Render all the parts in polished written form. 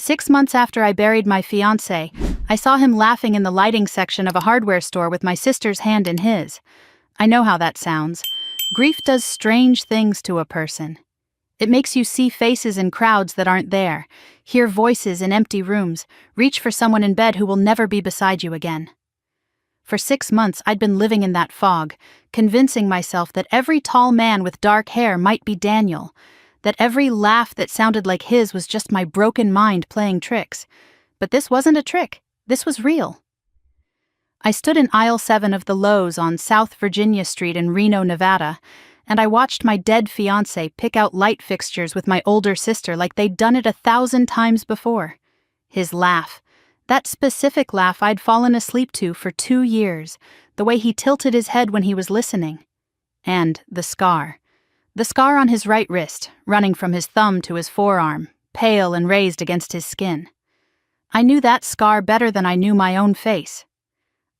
6 months after I buried my fiancé, I saw him laughing in the lighting section of a hardware store with my sister's hand in his. I know how that sounds. Grief does strange things to a person. It makes you see faces in crowds that aren't there, hear voices in empty rooms, reach for someone in bed who will never be beside you again. For 6 months I'd been living in that fog, convincing myself that every tall man with dark hair might be Daniel, that every laugh that sounded like his was just my broken mind playing tricks. But this wasn't a trick. This was real. I stood in aisle 7 of the Lowe's on South Virginia Street in Reno, Nevada, and I watched my dead fiancé pick out light fixtures with my older sister like they'd done it 1,000 times before. His laugh, that specific laugh I'd fallen asleep to for 2 years, the way he tilted his head when he was listening. And the scar. The scar on his right wrist, running from his thumb to his forearm, pale and raised against his skin. I knew that scar better than I knew my own face.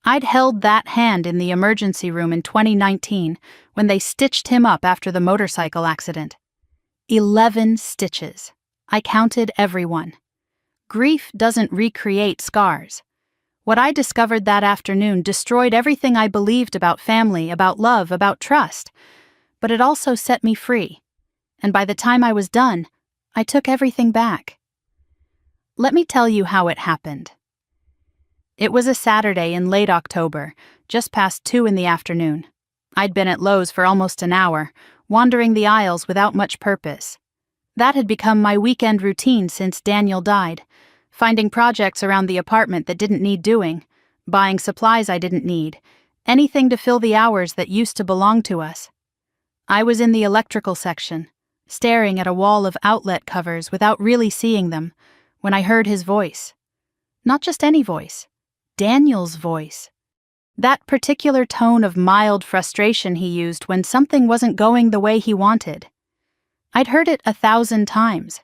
I'd held that hand in the emergency room in 2019 when they stitched him up after the motorcycle accident. 11 stitches. I counted every one. Grief doesn't recreate scars. What I discovered that afternoon destroyed everything I believed about family, about love, about trust. But it also set me free. And by the time I was done, I took everything back. Let me tell you how it happened. It was a Saturday in late October, just past 2 in the afternoon. I'd been at Lowe's for almost an hour, wandering the aisles without much purpose. That had become my weekend routine since Daniel died, finding projects around the apartment that didn't need doing, buying supplies I didn't need, anything to fill the hours that used to belong to us. I was in the electrical section, staring at a wall of outlet covers without really seeing them, when I heard his voice. Not just any voice. Daniel's voice. That particular tone of mild frustration he used when something wasn't going the way he wanted. I'd heard it 1,000 times.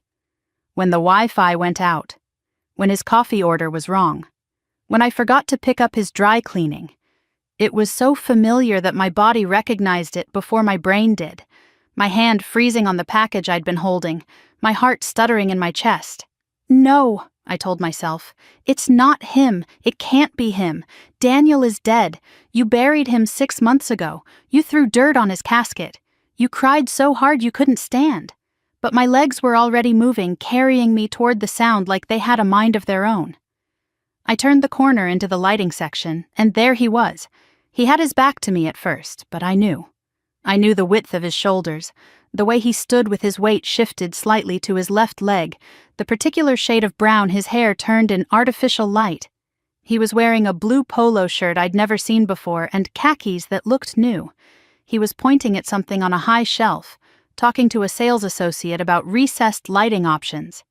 When the Wi-Fi went out. When his coffee order was wrong. When I forgot to pick up his dry cleaning. It was so familiar that my body recognized it before my brain did. My hand freezing on the package I'd been holding, my heart stuttering in my chest. No, I told myself. It's not him. It can't be him. Daniel is dead. You buried him 6 months ago. You threw dirt on his casket. You cried so hard you couldn't stand. But my legs were already moving, carrying me toward the sound like they had a mind of their own. I turned the corner into the lighting section, and there he was. He had his back to me at first, but I knew. I knew the width of his shoulders, the way he stood with his weight shifted slightly to his left leg, the particular shade of brown his hair turned in artificial light. He was wearing a blue polo shirt I'd never seen before and khakis that looked new. He was pointing at something on a high shelf, talking to a sales associate about recessed lighting options.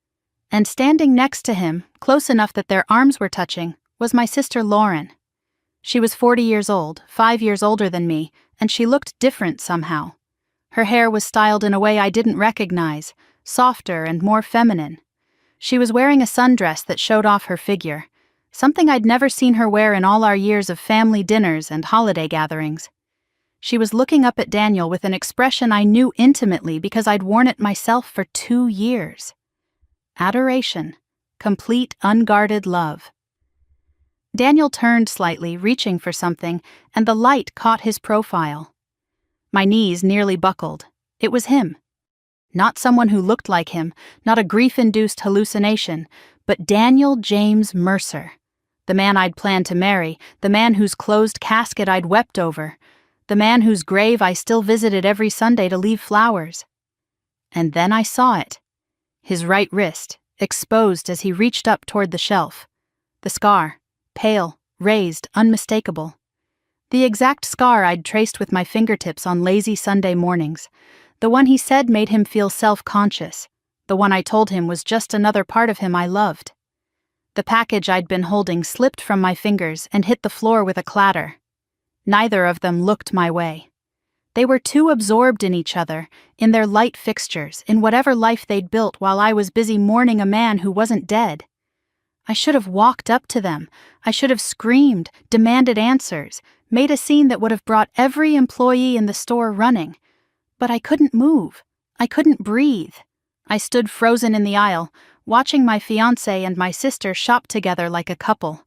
And standing next to him, close enough that their arms were touching, was my sister Lauren. She was 40 years old, 5 years older than me, and she looked different somehow. Her hair was styled in a way I didn't recognize, softer and more feminine. She was wearing a sundress that showed off her figure, something I'd never seen her wear in all our years of family dinners and holiday gatherings. She was looking up at Daniel with an expression I knew intimately because I'd worn it myself for 2 years. Adoration. Complete, unguarded love. Daniel turned slightly, reaching for something, and the light caught his profile. My knees nearly buckled. It was him. Not someone who looked like him, not a grief-induced hallucination, but Daniel James Mercer. The man I'd planned to marry, the man whose closed casket I'd wept over, the man whose grave I still visited every Sunday to leave flowers. And then I saw it. His right wrist, exposed as he reached up toward the shelf. The scar. Pale, raised, unmistakable. The exact scar I'd traced with my fingertips on lazy Sunday mornings. The one he said made him feel self-conscious. The one I told him was just another part of him I loved. The package I'd been holding slipped from my fingers and hit the floor with a clatter. Neither of them looked my way. They were too absorbed in each other, in their light fixtures, in whatever life they'd built while I was busy mourning a man who wasn't dead. I should have walked up to them. I should have screamed, demanded answers, made a scene that would have brought every employee in the store running. But I couldn't move. I couldn't breathe. I stood frozen in the aisle, watching my fiancé and my sister shop together like a couple,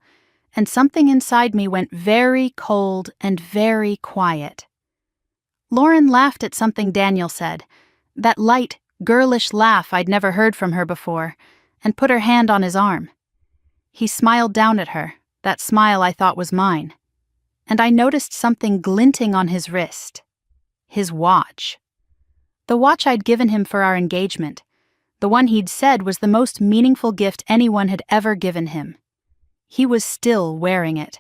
and something inside me went very cold and very quiet. Lauren laughed at something Daniel said, that light, girlish laugh I'd never heard from her before, and put her hand on his arm. He smiled down at her, that smile I thought was mine, and I noticed something glinting on his wrist. His watch. The watch I'd given him for our engagement, the one he'd said was the most meaningful gift anyone had ever given him. He was still wearing it.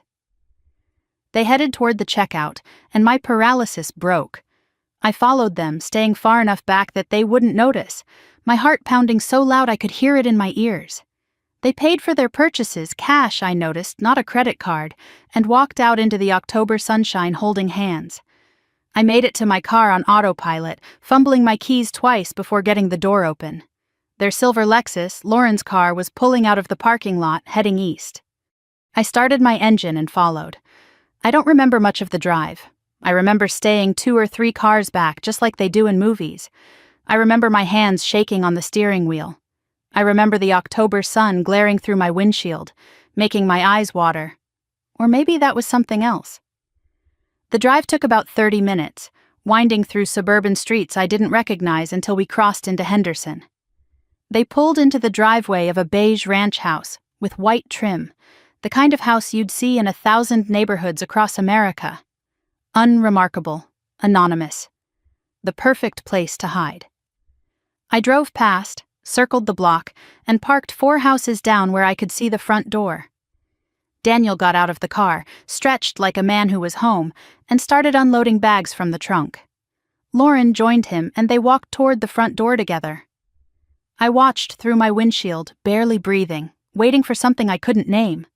They headed toward the checkout, and my paralysis broke. I followed them, staying far enough back that they wouldn't notice, my heart pounding so loud I could hear it in my ears. They paid for their purchases, cash I noticed, not a credit card, and walked out into the October sunshine holding hands. I made it to my car on autopilot, fumbling my keys twice before getting the door open. Their silver Lexus, Lauren's car, was pulling out of the parking lot, heading east. I started my engine and followed. I don't remember much of the drive. I remember staying 2 or 3 cars back, just like they do in movies. I remember my hands shaking on the steering wheel. I remember the October sun glaring through my windshield, making my eyes water. Or maybe that was something else. The drive took about 30 minutes, winding through suburban streets I didn't recognize until we crossed into Henderson. They pulled into the driveway of a beige ranch house with white trim, the kind of house you'd see in 1,000 neighborhoods across America. Unremarkable, anonymous. The perfect place to hide. I drove past, circled the block, and parked 4 houses down where I could see the front door. Daniel got out of the car, stretched like a man who was home, and started unloading bags from the trunk. Lauren joined him, and they walked toward the front door together. I watched through my windshield, barely breathing, waiting for something I couldn't name.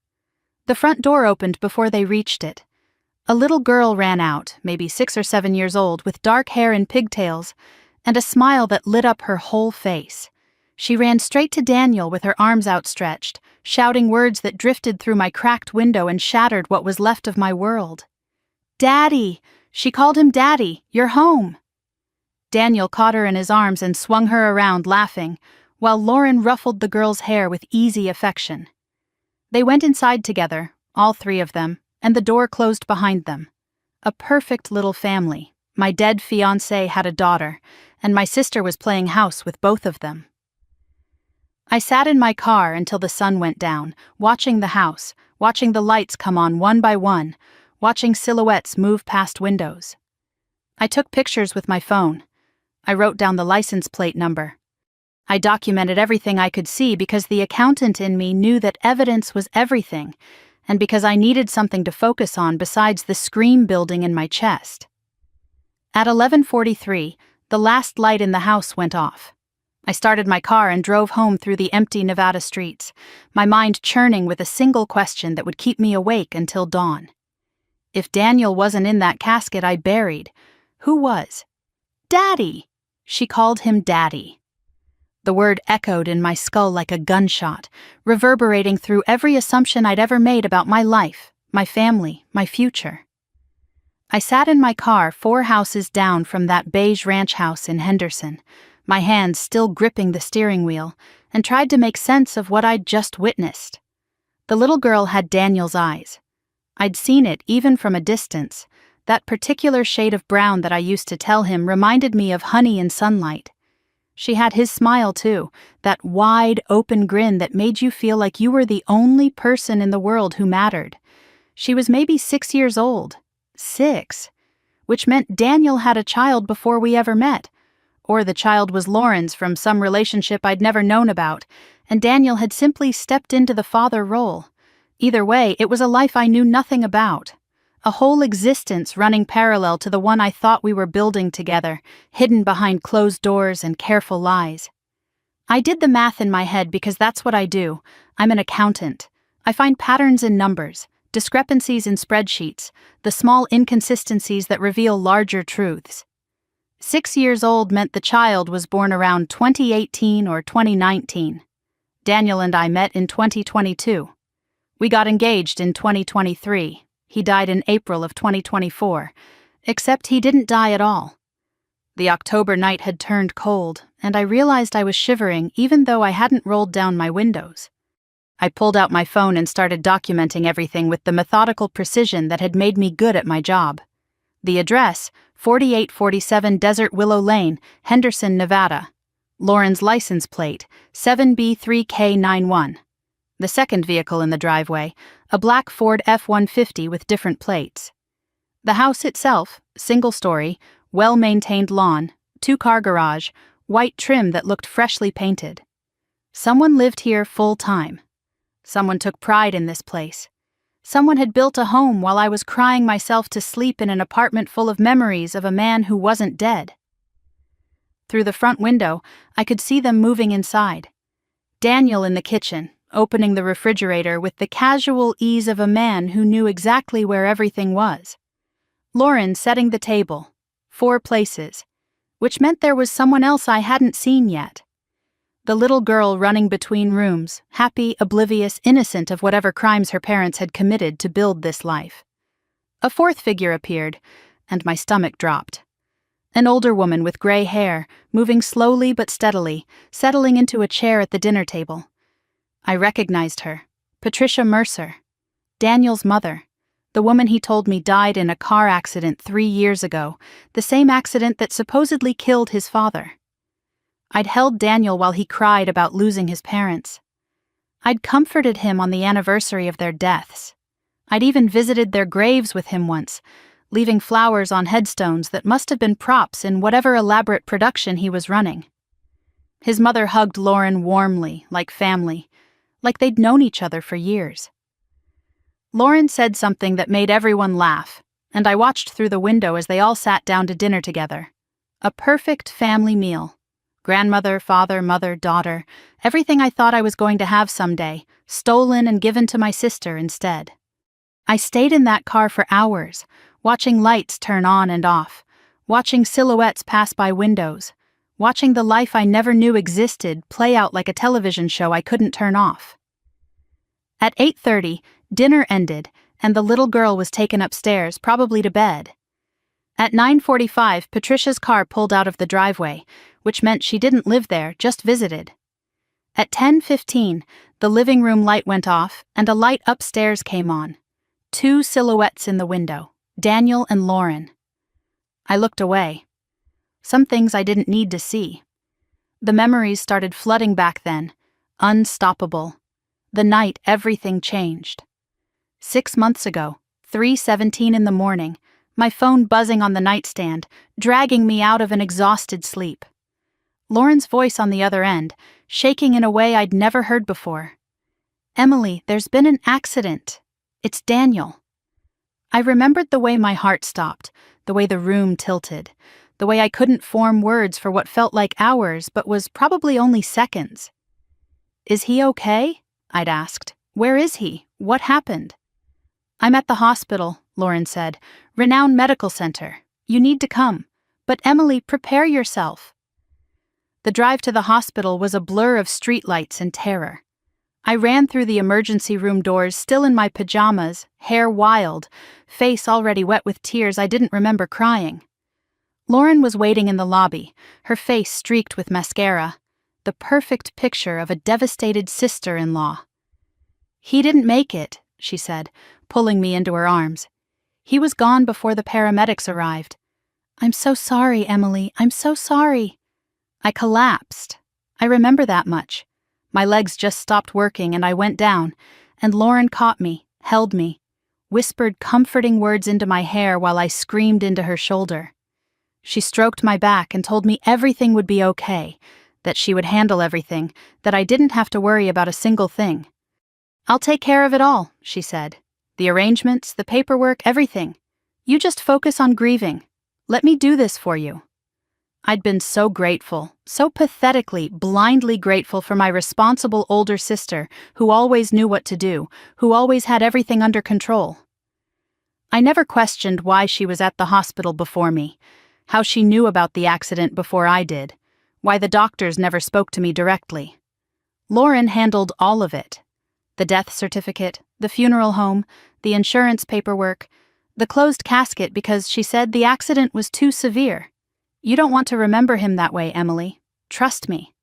The front door opened before they reached it. A little girl ran out, maybe 6 or 7 years old, with dark hair and pigtails, and a smile that lit up her whole face. She ran straight to Daniel with her arms outstretched, shouting words that drifted through my cracked window and shattered what was left of my world. "Daddy!" She called him Daddy. "You're home!" Daniel caught her in his arms and swung her around, laughing, while Lauren ruffled the girl's hair with easy affection. They went inside together, all 3 of them, and the door closed behind them. A perfect little family. My dead fiancé had a daughter, and my sister was playing house with both of them. I sat in my car until the sun went down, watching the house, watching the lights come on one by one, watching silhouettes move past windows. I took pictures with my phone. I wrote down the license plate number. I documented everything I could see because the accountant in me knew that evidence was everything, and because I needed something to focus on besides the scream building in my chest. At 11:43, the last light in the house went off. I started my car and drove home through the empty Nevada streets, my mind churning with a single question that would keep me awake until dawn. If Daniel wasn't in that casket I buried, who was? Daddy! She called him Daddy. The word echoed in my skull like a gunshot, reverberating through every assumption I'd ever made about my life, my family, my future. I sat in my car 4 houses down from that beige ranch house in Henderson, my hands still gripping the steering wheel, and tried to make sense of what I'd just witnessed. The little girl had Daniel's eyes. I'd seen it even from a distance. That particular shade of brown that I used to tell him reminded me of honey in sunlight. She had his smile too, that wide, open grin that made you feel like you were the only person in the world who mattered. She was maybe 6 years old. 6. Which meant Daniel had a child before we ever met. Or the child was Lauren's from some relationship I'd never known about, and Daniel had simply stepped into the father role. Either way, it was a life I knew nothing about. A whole existence running parallel to the one I thought we were building together, hidden behind closed doors and careful lies. I did the math in my head because that's what I do. I'm an accountant. I find patterns in numbers, discrepancies in spreadsheets, the small inconsistencies that reveal larger truths. 6 years old meant the child was born around 2018 or 2019. Daniel and I met in 2022. We got engaged in 2023. He died in April of 2024, except he didn't die at all. The October night had turned cold, and I realized I was shivering even though I hadn't rolled down my windows. I pulled out my phone and started documenting everything with the methodical precision that had made me good at my job. The address, 4847 Desert Willow Lane, Henderson, Nevada. Lauren's license plate, 7B3K91. The second vehicle in the driveway, a black Ford F-150 with different plates. The house itself, single-story, well-maintained lawn, two-car garage, white trim that looked freshly painted. Someone lived here full-time. Someone took pride in this place. Someone had built a home while I was crying myself to sleep in an apartment full of memories of a man who wasn't dead. Through the front window, I could see them moving inside. Daniel in the kitchen, opening the refrigerator with the casual ease of a man who knew exactly where everything was. Lauren setting the table, 4 places, which meant there was someone else I hadn't seen yet. The little girl running between rooms, happy, oblivious, innocent of whatever crimes her parents had committed to build this life. A 4th figure appeared, and my stomach dropped. An older woman with gray hair, moving slowly but steadily, settling into a chair at the dinner table. I recognized her, Patricia Mercer, Daniel's mother, the woman he told me died in a car accident 3 years ago, the same accident that supposedly killed his father. I'd held Daniel while he cried about losing his parents. I'd comforted him on the anniversary of their deaths. I'd even visited their graves with him once, leaving flowers on headstones that must have been props in whatever elaborate production he was running. His mother hugged Lauren warmly, like family, like they'd known each other for years. Lauren said something that made everyone laugh, and I watched through the window as they all sat down to dinner together. A perfect family meal. Grandmother, father, mother, daughter, everything I thought I was going to have someday, stolen and given to my sister instead. I stayed in that car for hours, watching lights turn on and off, watching silhouettes pass by windows, watching the life I never knew existed play out like a television show I couldn't turn off. At 8:30, dinner ended, and the little girl was taken upstairs, probably to bed. At 9:45, Patricia's car pulled out of the driveway, which meant she didn't live there, just visited. At 10:15, the living room light went off, and a light upstairs came on. 2 silhouettes in the window, Daniel and Lauren. I looked away. Some things I didn't need to see. The memories started flooding back then, unstoppable. The night everything changed. 6 months ago, 3:17 in the morning, my phone buzzing on the nightstand, dragging me out of an exhausted sleep. Lauren's voice on the other end, shaking in a way I'd never heard before. "Emily, there's been an accident. It's Daniel." I remembered the way my heart stopped, the way the room tilted, the way I couldn't form words for what felt like hours but was probably only seconds. "Is he okay?" I'd asked. "Where is he? What happened?" "I'm at the hospital," Lauren said. "Renowned medical center. You need to come. But Emily, prepare yourself." The drive to the hospital was a blur of streetlights and terror. I ran through the emergency room doors still in my pajamas, hair wild, face already wet with tears I didn't remember crying. Lauren was waiting in the lobby, her face streaked with mascara, the perfect picture of a devastated sister-in-law. "He didn't make it," she said, pulling me into her arms. "He was gone before the paramedics arrived." "I'm so sorry, Emily, I'm so sorry." I collapsed. I remember that much. My legs just stopped working and I went down, and Lauren caught me, held me, whispered comforting words into my hair while I screamed into her shoulder. She stroked my back and told me everything would be okay, that she would handle everything, that I didn't have to worry about a single thing. "I'll take care of it all," she said. "The arrangements, the paperwork, everything. You just focus on grieving. Let me do this for you." I'd been so grateful, so pathetically, blindly grateful for my responsible older sister who always knew what to do, who always had everything under control. I never questioned why she was at the hospital before me, how she knew about the accident before I did, why the doctors never spoke to me directly. Lauren handled all of it. The death certificate, the funeral home, the insurance paperwork, the closed casket because she said the accident was too severe. You don't want to remember him that way, Emily. Trust me.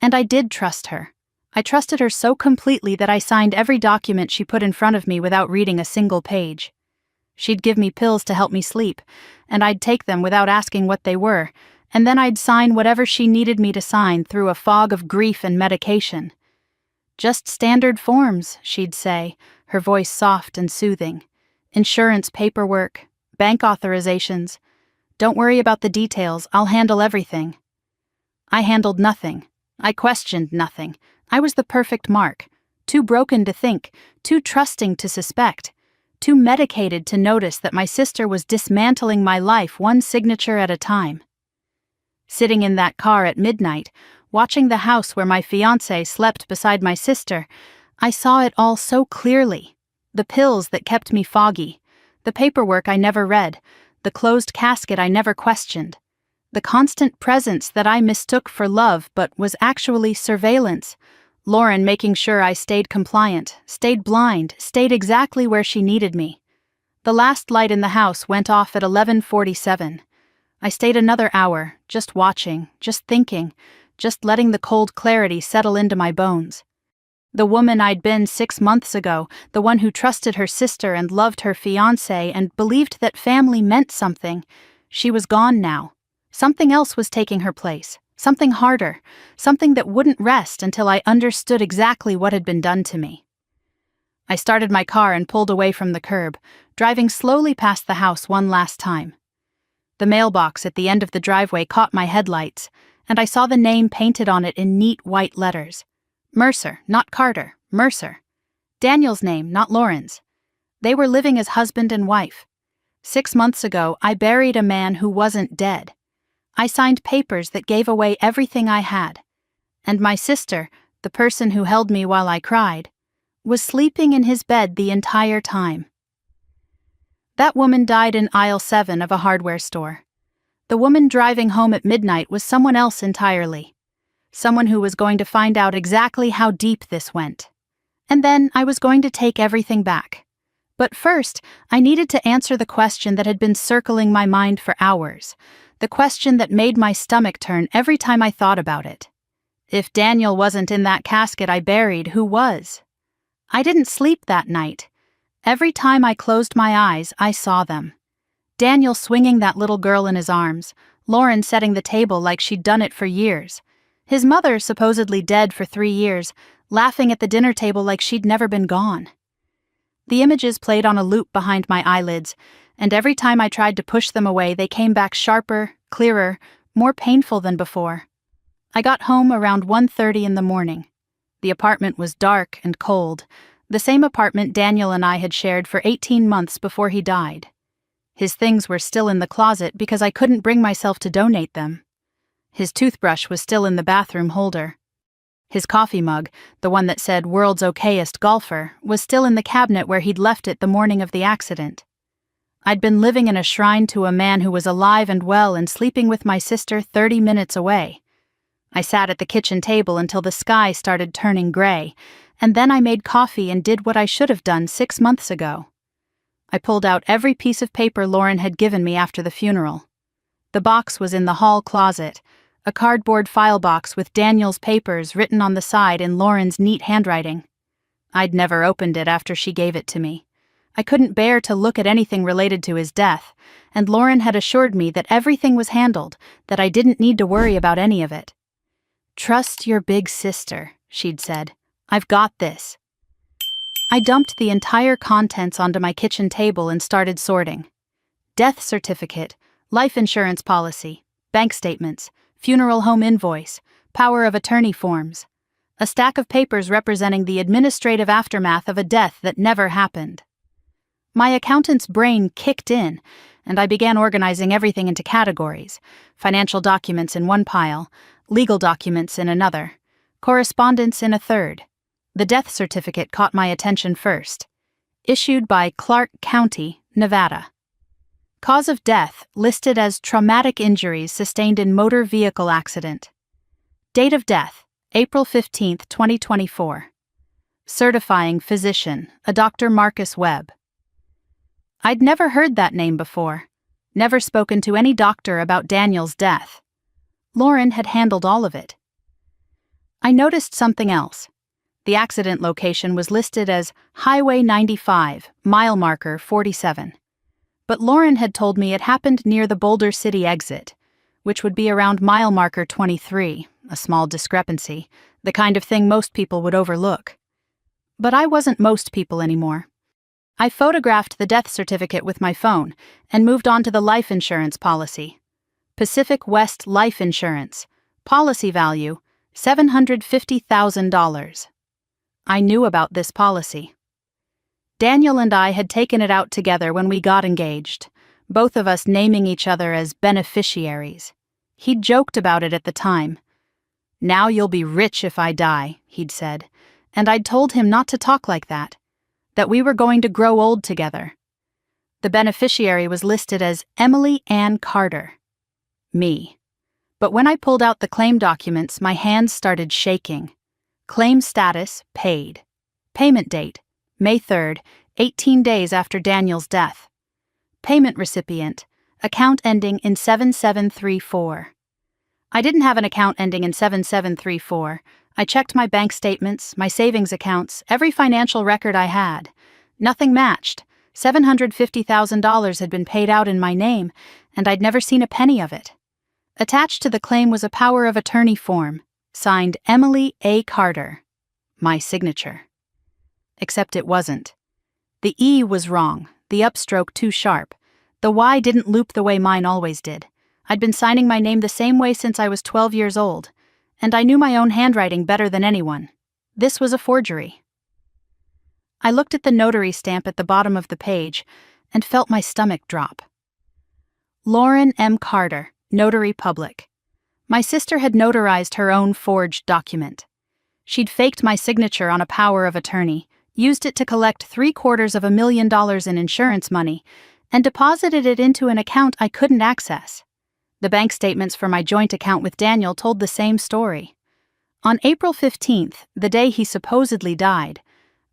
And I did trust her. I trusted her so completely that I signed every document she put in front of me without reading a single page. She'd give me pills to help me sleep, and I'd take them without asking what they were, and then I'd sign whatever she needed me to sign through a fog of grief and medication. Just standard forms, she'd say, her voice soft and soothing. Insurance paperwork, bank authorizations. Don't worry about the details, I'll handle everything. I handled nothing. I questioned nothing. I was the perfect mark. Too broken to think, too trusting to suspect, too medicated to notice that my sister was dismantling my life one signature at a time. Sitting in that car at midnight, watching the house where my fiancé slept beside my sister, I saw it all so clearly. The pills that kept me foggy, the paperwork I never read, the closed casket I never questioned, the constant presence that I mistook for love but was actually surveillance, Lauren making sure I stayed compliant, stayed blind, stayed exactly where she needed me. The last light in the house went off at 11:47. I stayed another hour, just watching, just thinking, just letting the cold clarity settle into my bones. The woman I'd been 6 months ago, the one who trusted her sister and loved her fiancé and believed that family meant something, she was gone now. Something else was taking her place, something harder, something that wouldn't rest until I understood exactly what had been done to me. I started my car and pulled away from the curb, driving slowly past the house one last time. The mailbox at the end of the driveway caught my headlights, and I saw the name painted on it in neat white letters. Mercer, not Carter, Mercer. Daniel's name, not Lauren's. They were living as husband and wife. 6 months ago, I buried a man who wasn't dead. I signed papers that gave away everything I had. And my sister, the person who held me while I cried, was sleeping in his bed the entire time. That woman died in aisle 7 of a hardware store. The woman driving home at midnight was someone else entirely. Someone who was going to find out exactly how deep this went. And then I was going to take everything back. But first, I needed to answer the question that had been circling my mind for hours, the question that made my stomach turn every time I thought about it. If Daniel wasn't in that casket I buried, who was? I didn't sleep that night. Every time I closed my eyes, I saw them. Daniel swinging that little girl in his arms, Lauren setting the table like she'd done it for years. His mother, supposedly dead for 3 years, laughing at the dinner table like she'd never been gone. The images played on a loop behind my eyelids, and every time I tried to push them away, they came back sharper, clearer, more painful than before. I got home around 1:30 in the morning. The apartment was dark and cold, the same apartment Daniel and I had shared for 18 months before he died. His things were still in the closet because I couldn't bring myself to donate them. His toothbrush was still in the bathroom holder. His coffee mug, the one that said "World's Okayest Golfer," was still in the cabinet where he'd left it the morning of the accident. I'd been living in a shrine to a man who was alive and well and sleeping with my sister 30 minutes away. I sat at the kitchen table until the sky started turning gray, and then I made coffee and did what I should have done 6 months ago. I pulled out every piece of paper Lauren had given me after the funeral. The box was in the hall closet, a cardboard file box with Daniel's papers written on the side in Lauren's neat handwriting. I'd never opened it after she gave it to me. I couldn't bear to look at anything related to his death, and Lauren had assured me that everything was handled, that I didn't need to worry about any of it. "Trust your big sister," she'd said. "I've got this." I dumped the entire contents onto my kitchen table and started sorting. Death certificate, life insurance policy, bank statements, funeral home invoice, power of attorney forms. A stack of papers representing the administrative aftermath of a death that never happened. My accountant's brain kicked in, and I began organizing everything into categories: financial documents in one pile, legal documents in another, correspondence in a third. The death certificate caught my attention first. Issued by Clark County, Nevada. Cause of death listed as traumatic injuries sustained in motor vehicle accident. Date of death, April 15, 2024. Certifying physician, a Dr. Marcus Webb. I'd never heard that name before. Never spoken to any doctor about Daniel's death. Lauren had handled all of it. I noticed something else. The accident location was listed as Highway 95, mile marker 47. But Lauren had told me it happened near the Boulder City exit, which would be around mile marker 23, a small discrepancy, the kind of thing most people would overlook. But I wasn't most people anymore. I photographed the death certificate with my phone and moved on to the life insurance policy. Pacific West Life Insurance, policy value $750,000. I knew about this policy. Daniel and I had taken it out together when we got engaged, both of us naming each other as beneficiaries. He'd joked about it at the time. "Now you'll be rich if I die," he'd said, and I'd told him not to talk like that we were going to grow old together. The beneficiary was listed as Emily Ann Carter. Me. But when I pulled out the claim documents, my hands started shaking. Claim status, paid. Payment date, May 3rd, 18 days after Daniel's death. Payment recipient, account ending in 7734. I didn't have an account ending in 7734. I checked my bank statements, my savings accounts, every financial record I had. Nothing matched. $750,000 had been paid out in my name, and I'd never seen a penny of it. Attached to the claim was a power of attorney form, signed Emily A. Carter. My signature. Except it wasn't. The E was wrong, the upstroke too sharp. The Y didn't loop the way mine always did. I'd been signing my name the same way since I was 12 years old, and I knew my own handwriting better than anyone. This was a forgery. I looked at the notary stamp at the bottom of the page and felt my stomach drop. Lauren M. Carter, Notary Public. My sister had notarized her own forged document. She'd faked my signature on a power of attorney, used it to collect $750,000 in insurance money, and deposited it into an account I couldn't access. The bank statements for my joint account with Daniel told the same story. On April 15th, the day he supposedly died,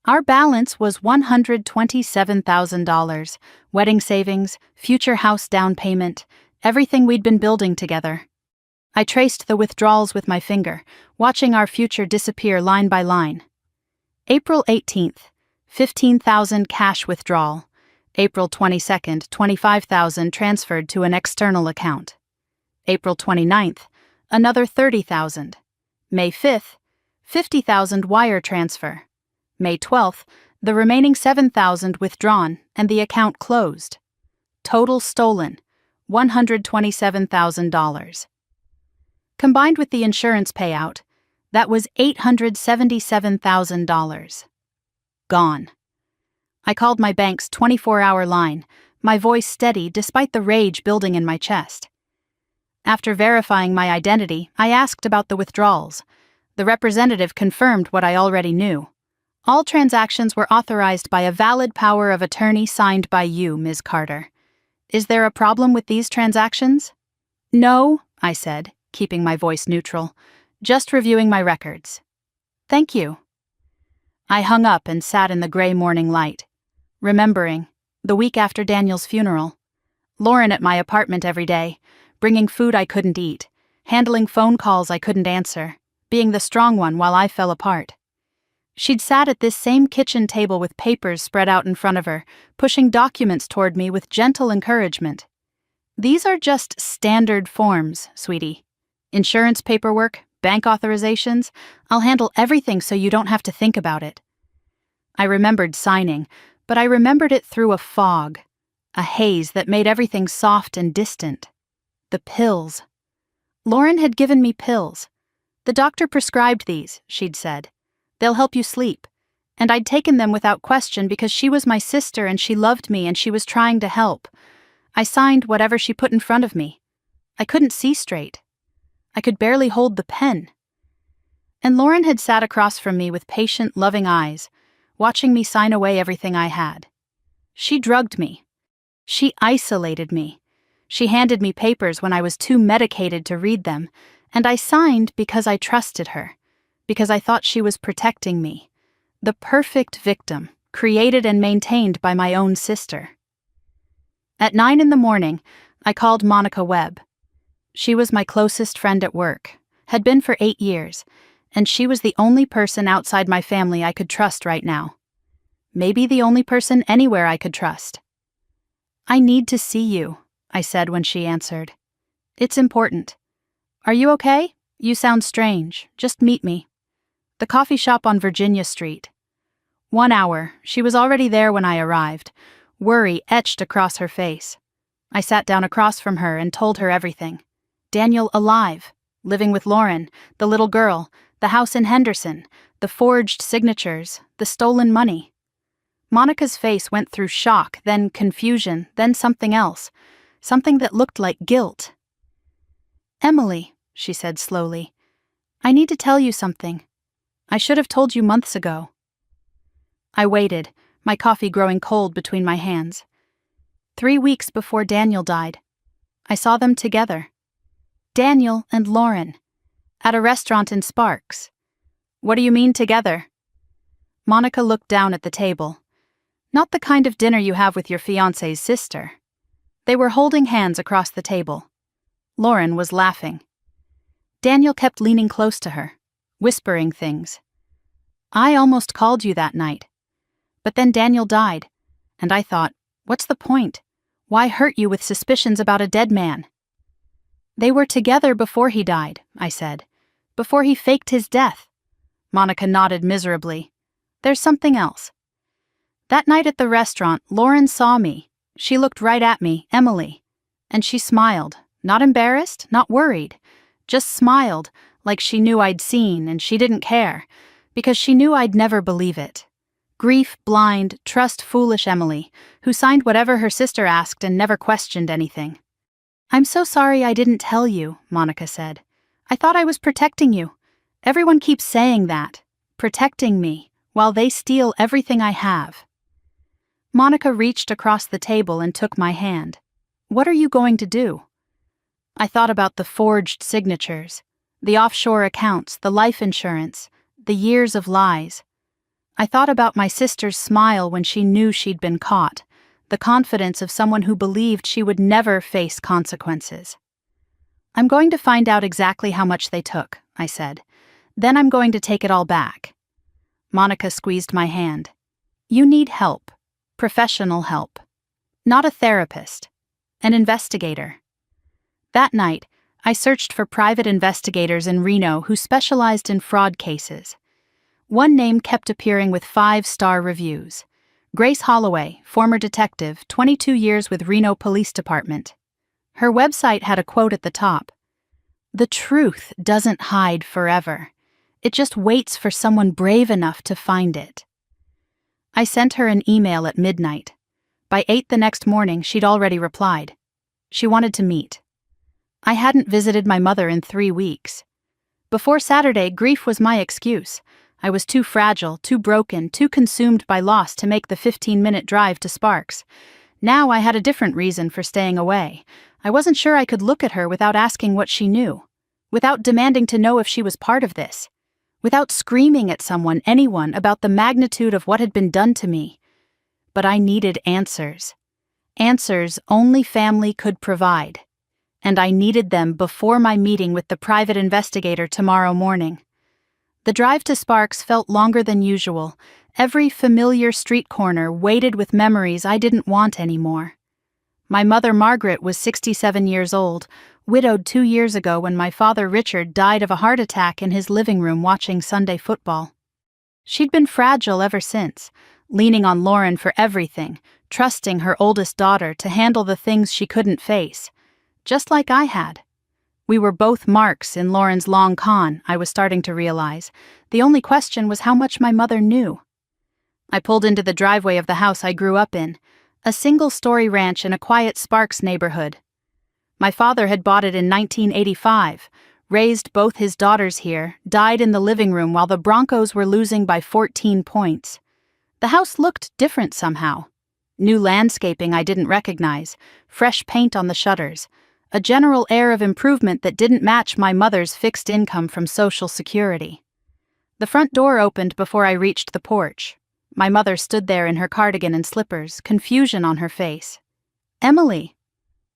our balance was $127,000, wedding savings, future house down payment, everything we'd been building together. I traced the withdrawals with my finger, watching our future disappear line by line. April 18th, $15,000 cash withdrawal. April 22nd, $25,000 transferred to an external account. April 29th, another $30,000. May 5th, $50,000 wire transfer. May 12th, the remaining $7,000 withdrawn and the account closed. Total stolen, $127,000. Combined with the insurance payout, that was $877,000. Gone. I called my bank's 24-hour line, my voice steady despite the rage building in my chest. After verifying my identity, I asked about the withdrawals. The representative confirmed what I already knew. All transactions were authorized by a valid power of attorney signed by you, Ms. Carter. Is there a problem with these transactions? No, I said, keeping my voice neutral. Just reviewing my records. Thank you. I hung up and sat in the gray morning light, remembering, the week after Daniel's funeral, Lauren at my apartment every day, bringing food I couldn't eat, handling phone calls I couldn't answer, being the strong one while I fell apart. She'd sat at this same kitchen table with papers spread out in front of her, pushing documents toward me with gentle encouragement. These are just standard forms, sweetie. Insurance paperwork, bank authorizations, I'll handle everything so you don't have to think about it. I remembered signing, but I remembered it through a fog, a haze that made everything soft and distant. The pills. Lauren had given me pills. The doctor prescribed these, she'd said. They'll help you sleep. And I'd taken them without question because she was my sister and she loved me and she was trying to help. I signed whatever she put in front of me. I couldn't see straight. I could barely hold the pen. And Lauren had sat across from me with patient, loving eyes, watching me sign away everything I had. She drugged me. She isolated me. She handed me papers when I was too medicated to read them, and I signed because I trusted her, because I thought she was protecting me, the perfect victim, created and maintained by my own sister. At 9 in the morning, I called Monica Webb. She was my closest friend at work, had been for 8 years, and she was the only person outside my family I could trust right now. Maybe the only person anywhere I could trust. "I need to see you," I said when she answered. "It's important." "Are you okay? You sound strange. Just meet me." "The coffee shop on Virginia Street." 1 hour. She was already there when I arrived, worry etched across her face. I sat down across from her and told her everything. Daniel alive, living with Lauren, the little girl, the house in Henderson, the forged signatures, the stolen money. Monica's face went through shock, then confusion, then something else, something that looked like guilt. "Emily," she said slowly, "I need to tell you something. I should have told you months ago." I waited, my coffee growing cold between my hands. 3 weeks before Daniel died, I saw them together. Daniel and Lauren, at a restaurant in Sparks. "What do you mean together?" Monica looked down at the table. "Not the kind of dinner you have with your fiancé's sister." They were holding hands across the table. Lauren was laughing. Daniel kept leaning close to her, whispering things. "I almost called you that night. But then Daniel died, and I thought, what's the point? Why hurt you with suspicions about a dead man?" "They were together before he died," I said. "Before he faked his death." Monica nodded miserably. "There's something else. That night at the restaurant, Lauren saw me. She looked right at me, Emily. And she smiled, not embarrassed, not worried. Just smiled, like she knew I'd seen and she didn't care, because she knew I'd never believe it. Grief-blind, trust-foolish Emily, who signed whatever her sister asked and never questioned anything. "I'm so sorry I didn't tell you," Monica said. "I thought I was protecting you. Everyone keeps saying that, protecting me, while they steal everything I have." Monica reached across the table and took my hand. "What are you going to do?" I thought about the forged signatures, the offshore accounts, the life insurance, the years of lies. I thought about my sister's smile when she knew she'd been caught, the confidence of someone who believed she would never face consequences. "I'm going to find out exactly how much they took," I said. "Then I'm going to take it all back." Monica squeezed my hand. "You need help. Professional help. Not a therapist. An investigator." That night, I searched for private investigators in Reno who specialized in fraud cases. One name kept appearing with 5-star reviews. Grace Holloway, former detective, 22 years with Reno Police Department. Her website had a quote at the top. "The truth doesn't hide forever. It just waits for someone brave enough to find it." I sent her an email at midnight. By 8 the next morning, she'd already replied. She wanted to meet. I hadn't visited my mother in 3 weeks. Before Saturday, grief was my excuse. I was too fragile, too broken, too consumed by loss to make the 15-minute drive to Sparks. Now I had a different reason for staying away. I wasn't sure I could look at her without asking what she knew, without demanding to know if she was part of this, without screaming at someone, anyone, about the magnitude of what had been done to me. But I needed answers. Answers only family could provide. And I needed them before my meeting with the private investigator tomorrow morning. The drive to Sparks felt longer than usual. Every familiar street corner weighted with memories I didn't want anymore. My mother Margaret was 67 years old, widowed 2 years ago when my father Richard died of a heart attack in his living room watching Sunday football. She'd been fragile ever since, leaning on Lauren for everything, trusting her oldest daughter to handle the things she couldn't face, just like I had. We were both marks in Lauren's long con, I was starting to realize. The only question was how much my mother knew. I pulled into the driveway of the house I grew up in, a single-story ranch in a quiet Sparks neighborhood. My father had bought it in 1985, raised both his daughters here, died in the living room while the Broncos were losing by 14 points. The house looked different somehow. New landscaping I didn't recognize, fresh paint on the shutters, a general air of improvement that didn't match my mother's fixed income from Social Security. The front door opened before I reached the porch. My mother stood there in her cardigan and slippers, confusion on her face. "Emily."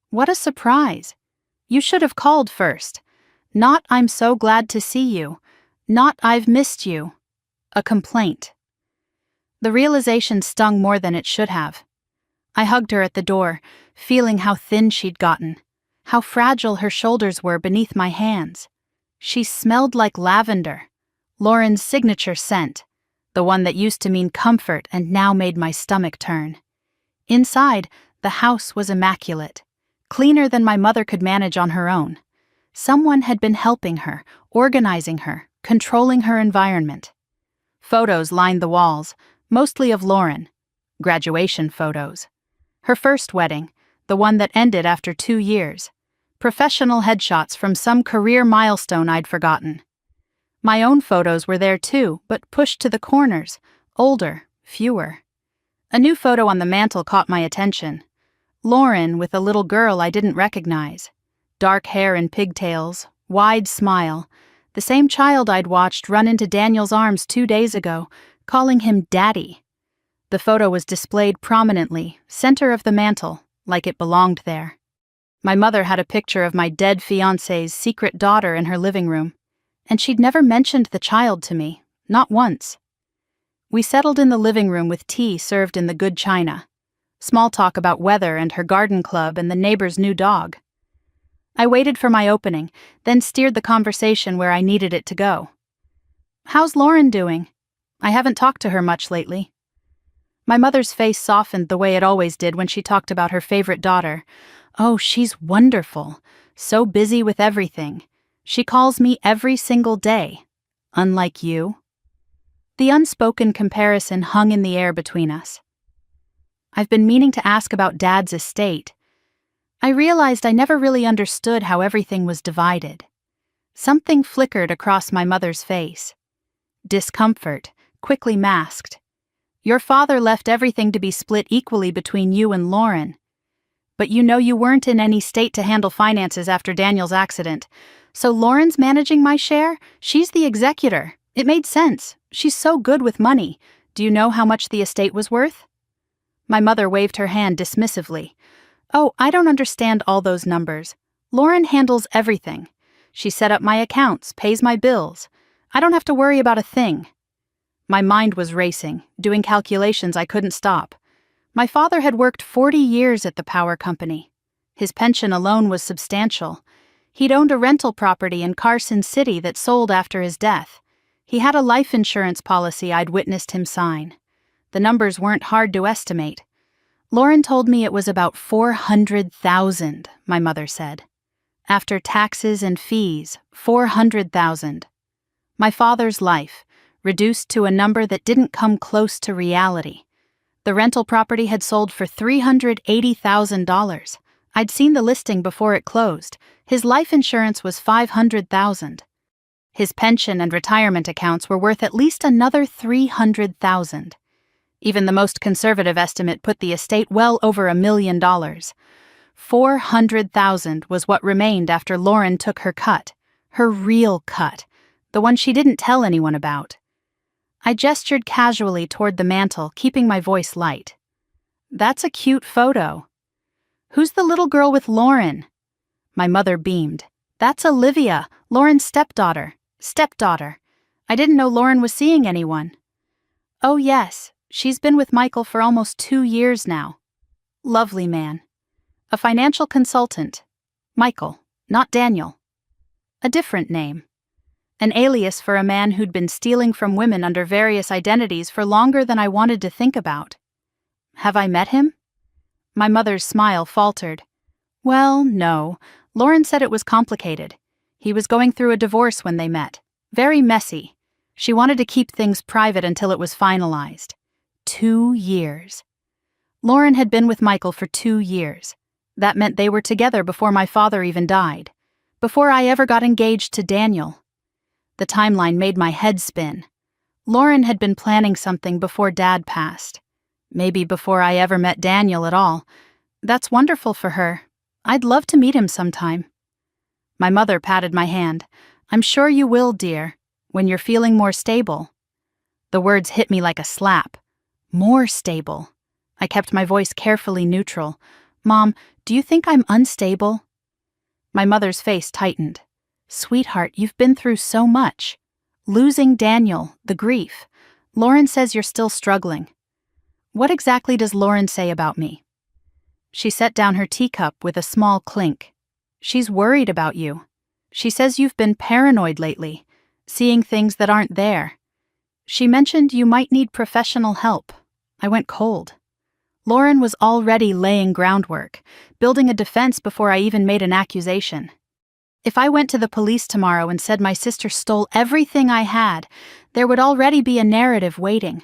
What a surprise. You should have called first. Not "I'm so glad to see you." Not "I've missed you." A complaint. The realization stung more than it should have. I hugged her at the door, feeling how thin she'd gotten, how fragile her shoulders were beneath my hands. She smelled like lavender, Lauren's signature scent, the one that used to mean comfort and now made my stomach turn. Inside, the house was immaculate, cleaner than my mother could manage on her own. Someone had been helping her, organizing her, controlling her environment. Photos lined the walls, mostly of Lauren. Graduation photos. Her first wedding, the one that ended after 2 years. Professional headshots from some career milestone I'd forgotten. My own photos were there too, but pushed to the corners, older, fewer. A new photo on the mantel caught my attention. Lauren with a little girl I didn't recognize. Dark hair and pigtails, wide smile, the same child I'd watched run into Daniel's arms 2 days ago, calling him Daddy. The photo was displayed prominently, center of the mantel, like it belonged there. My mother had a picture of my dead fiancé's secret daughter in her living room, and she'd never mentioned the child to me, not once. We settled in the living room with tea served in the good china. Small talk about weather and her garden club and the neighbor's new dog. I waited for my opening, then steered the conversation where I needed it to go. "How's Lauren doing? I haven't talked to her much lately." My mother's face softened the way it always did when she talked about her favorite daughter. "Oh, she's wonderful. So busy with everything. She calls me every single day. Unlike you." The unspoken comparison hung in the air between us. "I've been meaning to ask about Dad's estate." I realized I never really understood how everything was divided. Something flickered across my mother's face. Discomfort, quickly masked. "Your father left everything to be split equally between you and Lauren. But you know you weren't in any state to handle finances after Daniel's accident. So Lauren's managing my share? She's the executor. It made sense. She's so good with money. Do you know how much the estate was worth?" My mother waved her hand dismissively. "Oh, I don't understand all those numbers. Lauren handles everything. She set up my accounts, pays my bills. I don't have to worry about a thing." My mind was racing, doing calculations I couldn't stop. My father had worked 40 years at the power company. His pension alone was substantial. He'd owned a rental property in Carson City that sold after his death. He had a life insurance policy I'd witnessed him sign. The numbers weren't hard to estimate. Lauren told me it was about $400,000, my mother said. After taxes and fees, $400,000. My father's life, reduced to a number that didn't come close to reality. The rental property had sold for $380,000. I'd seen the listing before it closed. His life insurance was $500,000. His pension and retirement accounts were worth at least another $300,000. Even the most conservative estimate put the estate well over $1 million. $400,000 was what remained after Lauren took her cut, her real cut, the one she didn't tell anyone about. I gestured casually toward the mantel, keeping my voice light. "That's a cute photo." "Who's the little girl with Lauren?" My mother beamed. "That's Olivia, Lauren's stepdaughter. Stepdaughter. I didn't know Lauren was seeing anyone." "Oh yes, she's been with Michael for almost 2 years now. Lovely man. A financial consultant. Michael, not Daniel. A different name. An alias for a man who'd been stealing from women under various identities for longer than I wanted to think about. Have I met him?" My mother's smile faltered. "Well, no. Lauren said it was complicated. He was going through a divorce when they met. Very messy. She wanted to keep things private until it was finalized. 2 years. Lauren had been with Michael for 2 years. That meant they were together before my father even died. Before I ever got engaged to Daniel. The timeline made my head spin. Lauren had been planning something before Dad passed. Maybe before I ever met Daniel at all. That's wonderful for her. I'd love to meet him sometime. My mother patted my hand. "I'm sure you will, dear, when you're feeling more stable." The words hit me like a slap. More stable. I kept my voice carefully neutral. Mom, do you think I'm unstable? My mother's face tightened. Sweetheart, you've been through so much. Losing Daniel, the grief. Lauren says you're still struggling. What exactly does Lauren say about me? She set down her teacup with a small clink. She's worried about you. She says you've been paranoid lately, seeing things that aren't there. She mentioned you might need professional help. I went cold. Lauren was already laying groundwork, building a defense before I even made an accusation. If I went to the police tomorrow and said my sister stole everything I had, there would already be a narrative waiting.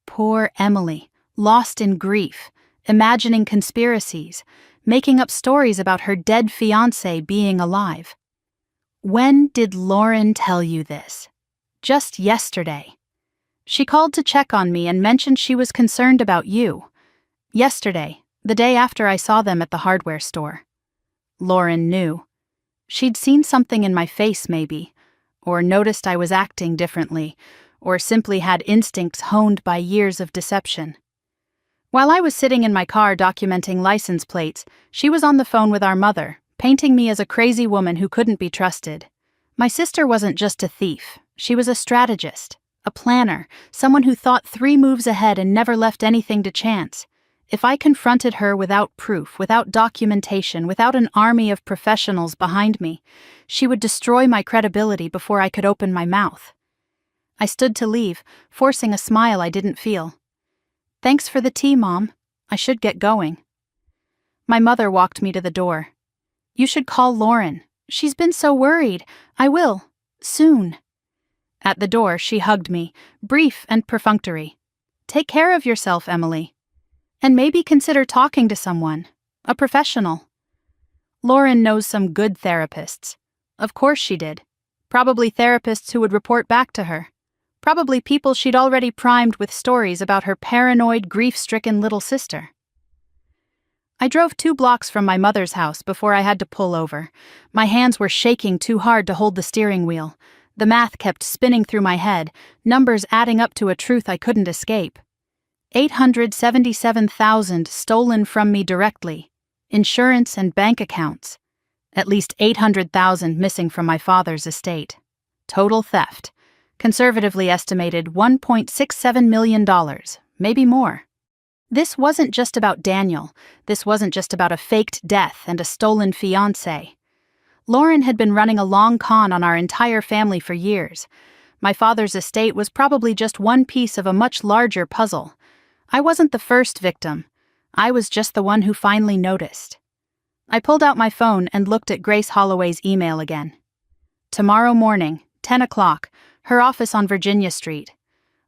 Poor Emily, lost in grief, imagining conspiracies, making up stories about her dead fiancé being alive. When did Lauren tell you this? Just yesterday. She called to check on me and mentioned she was concerned about you. Yesterday, the day after I saw them at the hardware store. Lauren knew. She'd seen something in my face maybe, or noticed I was acting differently, or simply had instincts honed by years of deception. While I was sitting in my car documenting license plates, she was on the phone with our mother, painting me as a crazy woman who couldn't be trusted. My sister wasn't just a thief, she was a strategist, a planner, someone who thought 3 moves ahead and never left anything to chance. If I confronted her without proof, without documentation, without an army of professionals behind me, she would destroy my credibility before I could open my mouth. I stood to leave, forcing a smile I didn't feel. Thanks for the tea, Mom. I should get going. My mother walked me to the door. You should call Lauren. She's been so worried. I will. Soon. At the door, she hugged me, brief and perfunctory. Take care of yourself, Emily. And maybe consider talking to someone, a professional. Lauren knows some good therapists. Of course she did. Probably therapists who would report back to her. Probably people she'd already primed with stories about her paranoid, grief-stricken little sister. I drove 2 blocks from my mother's house before I had to pull over. My hands were shaking too hard to hold the steering wheel. The math kept spinning through my head, numbers adding up to a truth I couldn't escape. 877,000 stolen from me directly, insurance and bank accounts. At least 800,000 missing from my father's estate. Total theft. Conservatively estimated $1.67 million, maybe more. This wasn't just about Daniel. This wasn't just about a faked death and a stolen fiancé. Lauren had been running a long con on our entire family for years. My father's estate was probably just one piece of a much larger puzzle. I wasn't the first victim. I was just the one who finally noticed. I pulled out my phone and looked at Grace Holloway's email again. Tomorrow morning, 10 o'clock, her office on Virginia Street.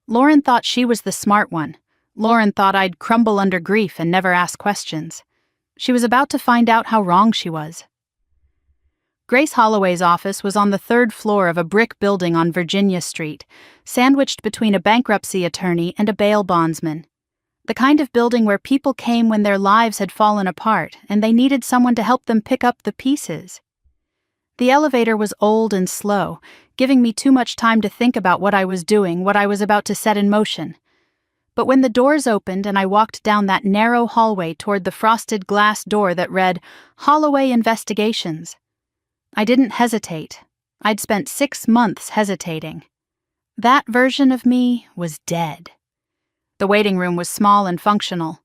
Lauren thought she was the smart one. Lauren thought I'd crumble under grief and never ask questions. She was about to find out how wrong she was. Grace Holloway's office was on the 3rd floor of a brick building on Virginia Street, sandwiched between a bankruptcy attorney and a bail bondsman. The kind of building where people came when their lives had fallen apart and they needed someone to help them pick up the pieces. The elevator was old and slow, giving me too much time to think about what I was doing, what I was about to set in motion. But when the doors opened and I walked down that narrow hallway toward the frosted glass door that read, Holloway Investigations, I didn't hesitate. I'd spent 6 months hesitating. That version of me was dead. The waiting room was small and functional.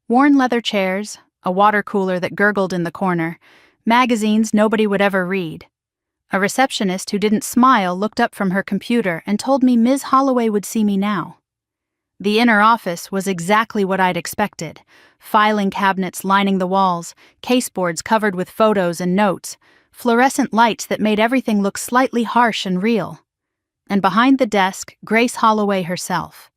Worn leather chairs, a water cooler that gurgled in the corner, magazines nobody would ever read. A receptionist who didn't smile looked up from her computer and told me Ms. Holloway would see me now. The inner office was exactly what I'd expected. Filing cabinets lining the walls, caseboards covered with photos and notes, fluorescent lights that made everything look slightly harsh and real. And behind the desk, Grace Holloway herself.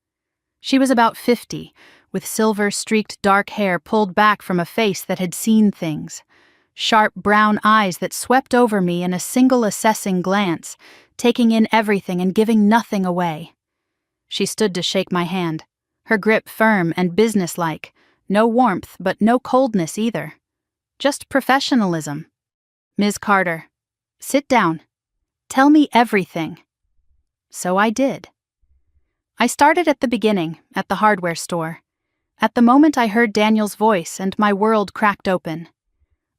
She was about 50, with silver-streaked dark hair pulled back from a face that had seen things. Sharp brown eyes that swept over me in a single assessing glance, taking in everything and giving nothing away. She stood to shake my hand, her grip firm and businesslike, no warmth but no coldness either. Just professionalism. Ms. Carter, sit down. Tell me everything. So I did. I started at the beginning, at the hardware store. At the moment I heard Daniel's voice and my world cracked open.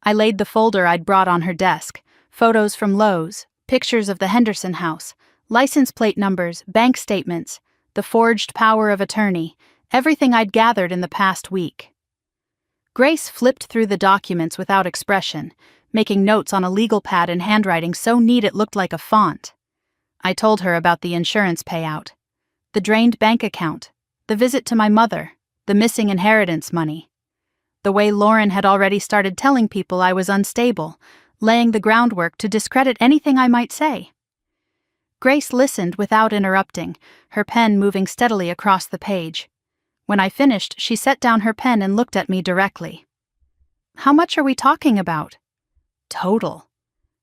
I laid the folder I'd brought on her desk, photos from Lowe's, pictures of the Henderson house, license plate numbers, bank statements, the forged power of attorney, everything I'd gathered in the past week. Grace flipped through the documents without expression, making notes on a legal pad in handwriting so neat it looked like a font. I told her about the insurance payout, the drained bank account, the visit to my mother, the missing inheritance money. The way Lauren had already started telling people I was unstable, laying the groundwork to discredit anything I might say. Grace listened without interrupting, her pen moving steadily across the page. When I finished, she set down her pen and looked at me directly. "How much are we talking about?" "Total.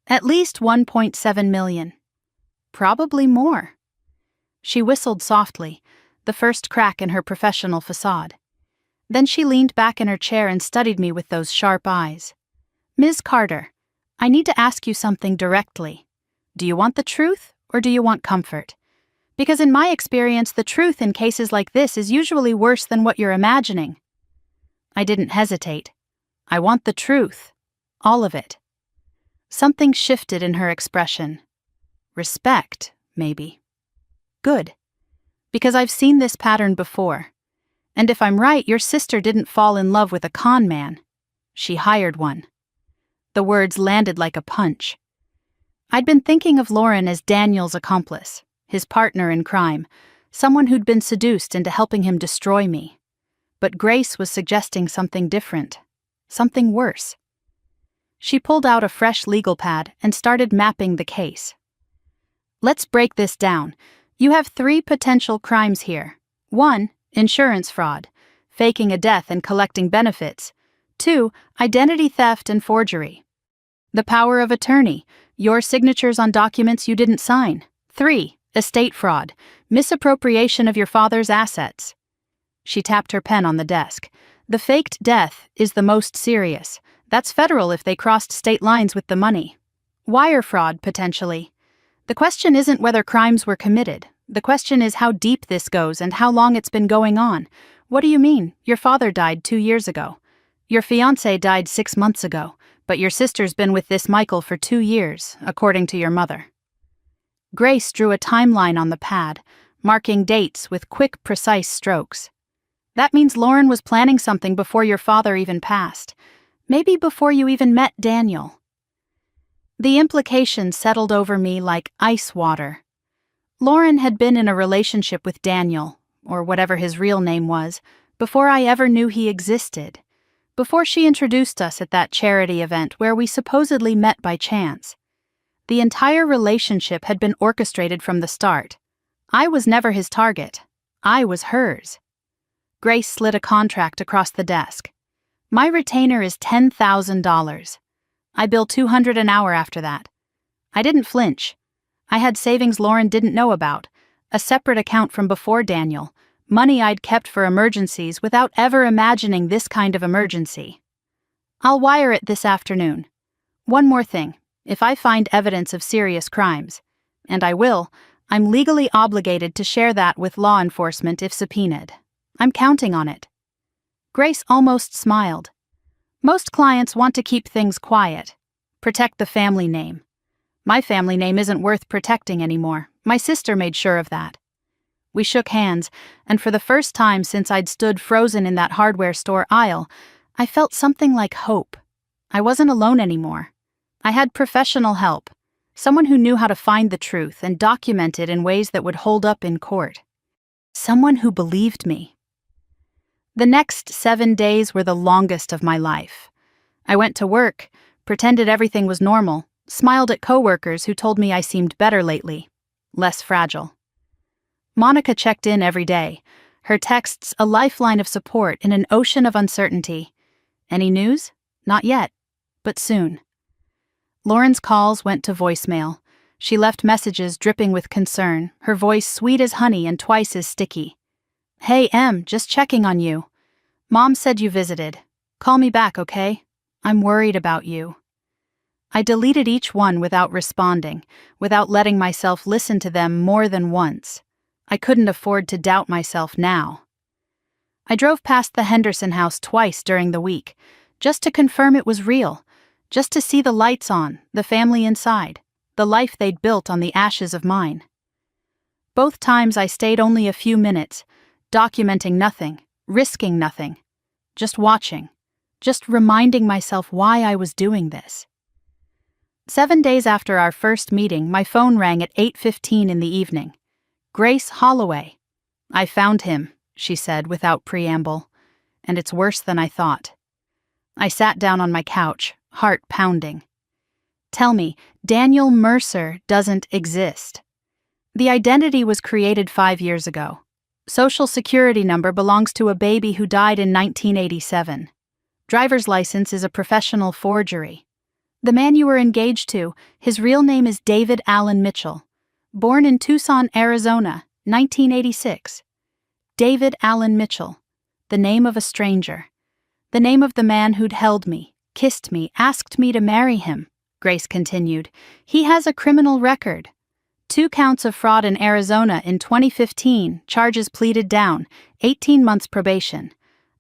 At least 1.7 million. Probably more." She whistled softly, the first crack in her professional facade. Then she leaned back in her chair and studied me with those sharp eyes. "Ms. Carter, I need to ask you something directly. Do you want the truth, or do you want comfort? Because in my experience, the truth in cases like this is usually worse than what you're imagining." I didn't hesitate. "I want the truth. All of it." Something shifted in her expression. Respect, maybe. Good. Because I've seen this pattern before. And if I'm right, your sister didn't fall in love with a con man. She hired one. The words landed like a punch. I'd been thinking of Lauren as Daniel's accomplice, his partner in crime, someone who'd been seduced into helping him destroy me. But Grace was suggesting something different, something worse. She pulled out a fresh legal pad and started mapping the case. "Let's break this down. You have 3 potential crimes here. 1, insurance fraud, faking a death and collecting benefits. 2, identity theft and forgery. The power of attorney, your signatures on documents you didn't sign. 3, estate fraud, misappropriation of your father's assets." She tapped her pen on the desk. "The faked death is the most serious. That's federal if they crossed state lines with the money. Wire fraud, potentially. The question isn't whether crimes were committed. The question is how deep this goes and how long it's been going on. What do you mean? Your father died 2 years ago. Your fiancé died 6 months ago, but your sister's been with this Michael for 2 years, according to your mother." Grace drew a timeline on the pad, marking dates with quick, precise strokes. "That means Lauren was planning something before your father even passed. Maybe before you even met Daniel." The implication settled over me like ice water. Lauren had been in a relationship with Daniel, or whatever his real name was, before I ever knew he existed. Before she introduced us at that charity event where we supposedly met by chance. The entire relationship had been orchestrated from the start. I was never his target. I was hers. Grace slid a contract across the desk. "My retainer is $10,000. I bill $200 an hour after that." I didn't flinch. I had savings Lauren didn't know about, a separate account from before Daniel, money I'd kept for emergencies without ever imagining this kind of emergency. "I'll wire it this afternoon. One more thing, if I find evidence of serious crimes, and I will, I'm legally obligated to share that with law enforcement if subpoenaed. I'm counting on it." Grace almost smiled. "Most clients want to keep things quiet, protect the family name. My family name isn't worth protecting anymore. My sister made sure of that." We shook hands, and for the first time since I'd stood frozen in that hardware store aisle, I felt something like hope. I wasn't alone anymore. I had professional help, someone who knew how to find the truth and document it in ways that would hold up in court. Someone who believed me. The next 7 days were the longest of my life. I went to work, pretended everything was normal, smiled at coworkers who told me I seemed better lately, less fragile. Monica checked in every day, her texts a lifeline of support in an ocean of uncertainty. Any news? Not yet, but soon. Lauren's calls went to voicemail. She left messages dripping with concern, her voice sweet as honey and twice as sticky. "Hey, Em, just checking on you. Mom said you visited. Call me back, okay? I'm worried about you." I deleted each one without responding, without letting myself listen to them more than once. I couldn't afford to doubt myself now. I drove past the Henderson house twice during the week, just to confirm it was real, just to see the lights on, the family inside, the life they'd built on the ashes of mine. Both times I stayed only a few minutes, documenting nothing, risking nothing, just watching, just reminding myself why I was doing this. 7 days after our first meeting, my phone rang at 8:15 in the evening. Grace Holloway. "I found him," she said without preamble, "and it's worse than I thought." I sat down on my couch, heart pounding. "Tell me, Daniel Mercer doesn't exist." The identity was created 5 years ago. Social Security number belongs to a baby who died in 1987. Driver's license is a professional forgery. The man you were engaged to, his real name is David Allen Mitchell. Born in Tucson, Arizona, 1986. David Allen Mitchell. The name of a stranger. The name of the man who'd held me, kissed me, asked me to marry him, Grace continued. He has a criminal record. 2 counts of fraud in Arizona in 2015, charges pleaded down, 18 months probation.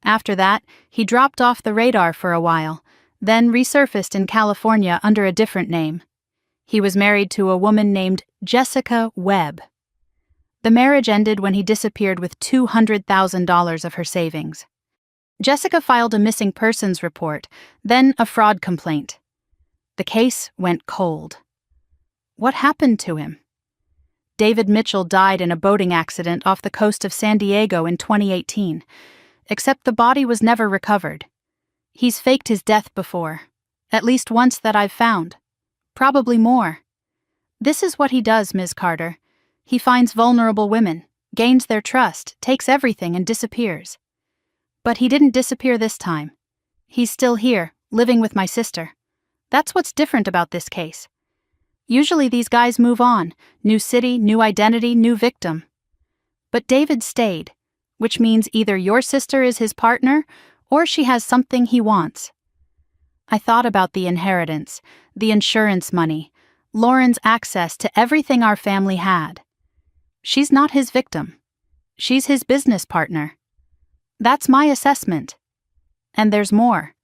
After that, he dropped off the radar for a while, then resurfaced in California under a different name. He was married to a woman named Jessica Webb. The marriage ended when he disappeared with $200,000 of her savings. Jessica filed a missing persons report, then a fraud complaint. The case went cold. What happened to him? David Mitchell died in a boating accident off the coast of San Diego in 2018, except the body was never recovered. He's faked his death before, at least once that I've found. Probably more. This is what he does, Ms. Carter. He finds vulnerable women, gains their trust, takes everything and disappears. But he didn't disappear this time. He's still here, living with my sister. That's what's different about this case. Usually these guys move on, new city, new identity, new victim. But David stayed, which means either your sister is his partner or she has something he wants. I thought about the inheritance, the insurance money, Lauren's access to everything our family had. She's not his victim. She's his business partner. That's my assessment. And there's more.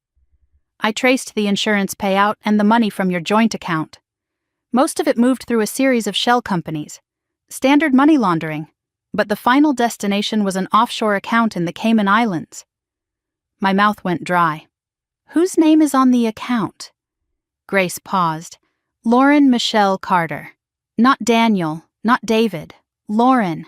I traced the insurance payout and the money from your joint account. Most of it moved through a series of shell companies. Standard money laundering. But the final destination was an offshore account in the Cayman Islands. My mouth went dry. Whose name is on the account? Grace paused. Lauren Michelle Carter. Not Daniel, not David. Lauren.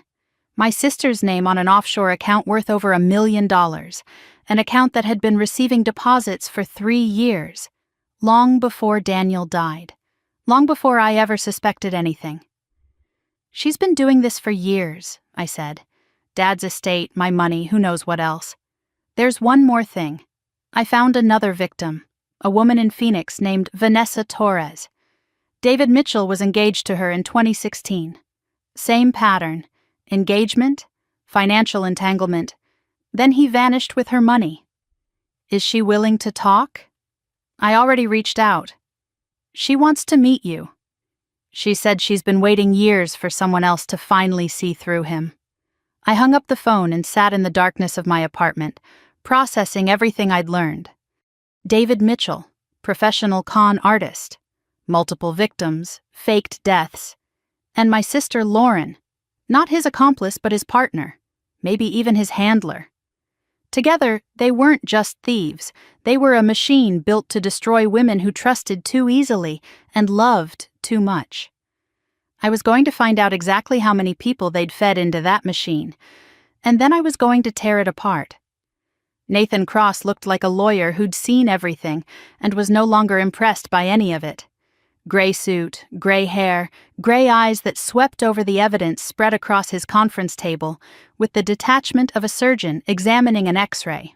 My sister's name on an offshore account worth over $1 million. An account that had been receiving deposits for 3 years. Long before Daniel died. Long before I ever suspected anything. She's been doing this for years, I said. Dad's estate, my money, who knows what else. There's one more thing. I found another victim, a woman in Phoenix named Vanessa Torres. David Mitchell was engaged to her in 2016. Same pattern. Engagement, financial entanglement. Then he vanished with her money. Is she willing to talk? I already reached out. She wants to meet you. She said she's been waiting years for someone else to finally see through him. I hung up the phone and sat in the darkness of my apartment, processing everything I'd learned. David Mitchell, professional con artist. Multiple victims, faked deaths. And my sister Lauren, not his accomplice but his partner, maybe even his handler. Together, they weren't just thieves. They were a machine built to destroy women who trusted too easily and loved too much. I was going to find out exactly how many people they'd fed into that machine, and then I was going to tear it apart. Nathan Cross looked like a lawyer who'd seen everything and was no longer impressed by any of it. Gray suit, gray hair, gray eyes that swept over the evidence spread across his conference table with the detachment of a surgeon examining an X-ray.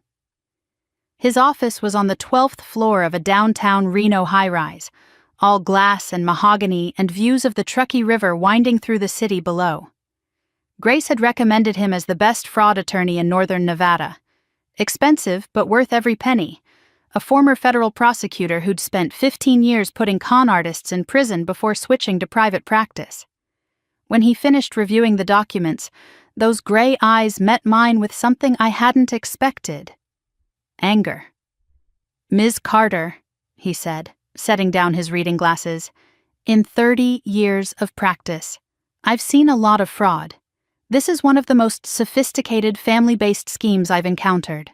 His office was on the 12th floor of a downtown Reno high-rise, all glass and mahogany and views of the Truckee River winding through the city below. Grace had recommended him as the best fraud attorney in northern Nevada. Expensive, but worth every penny. A former federal prosecutor who'd spent 15 years putting con artists in prison before switching to private practice. When he finished reviewing the documents, Those gray eyes met mine with something I hadn't expected. Anger. "Ms. Carter," he said, setting down his reading glasses, "in 30 years of practice, I've seen a lot of fraud. This is one of the most sophisticated family-based schemes I've encountered."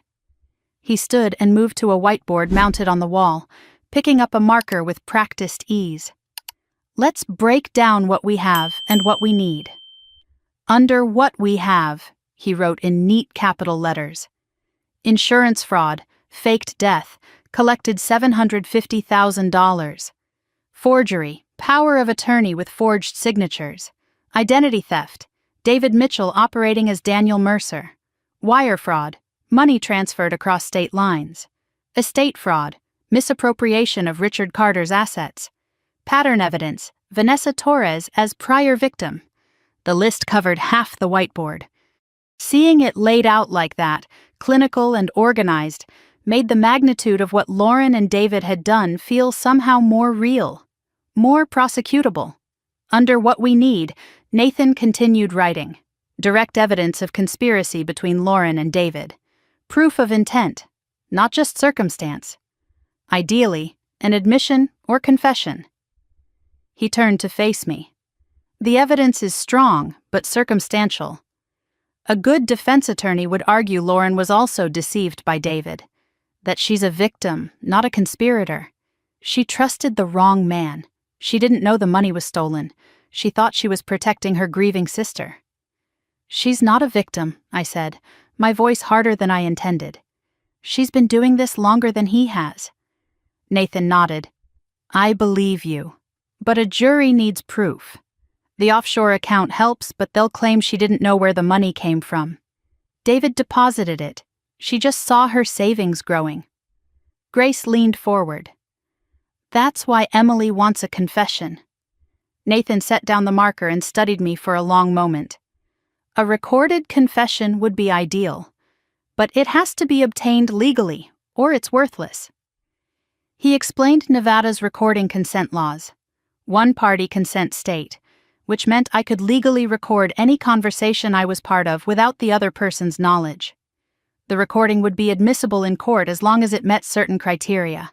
He stood and moved to a whiteboard mounted on the wall, picking up a marker with practiced ease. "Let's break down what we have and what we need." "Under what we have," he wrote in neat capital letters. "Insurance fraud, faked death, collected $750,000. Forgery, power of attorney with forged signatures. Identity theft, David Mitchell operating as Daniel Mercer. Wire fraud, money transferred across state lines. Estate fraud, misappropriation of Richard Carter's assets. Pattern evidence, Vanessa Torres as prior victim." The list covered half the whiteboard. Seeing it laid out like that, clinical and organized, made the magnitude of what Lauren and David had done feel somehow more real, more prosecutable. Under what we need, Nathan continued writing. Direct evidence of conspiracy between Lauren and David. Proof of intent, not just circumstance. Ideally, an admission or confession. He turned to face me. "The evidence is strong, but circumstantial. A good defense attorney would argue Lauren was also deceived by David. That she's a victim, not a conspirator. She trusted the wrong man. She didn't know the money was stolen. She thought she was protecting her grieving sister." "She's not a victim," I said, my voice harder than I intended. "She's been doing this longer than he has." Nathan nodded. "I believe you. But a jury needs proof. The offshore account helps, but they'll claim she didn't know where the money came from. David deposited it. She just saw her savings growing." Grace leaned forward. "That's why Emily wants a confession." Nathan set down the marker and studied me for a long moment. "A recorded confession would be ideal, but it has to be obtained legally, or it's worthless." He explained Nevada's recording consent laws. One-party consent state, which meant I could legally record any conversation I was part of without the other person's knowledge. The recording would be admissible in court as long as it met certain criteria.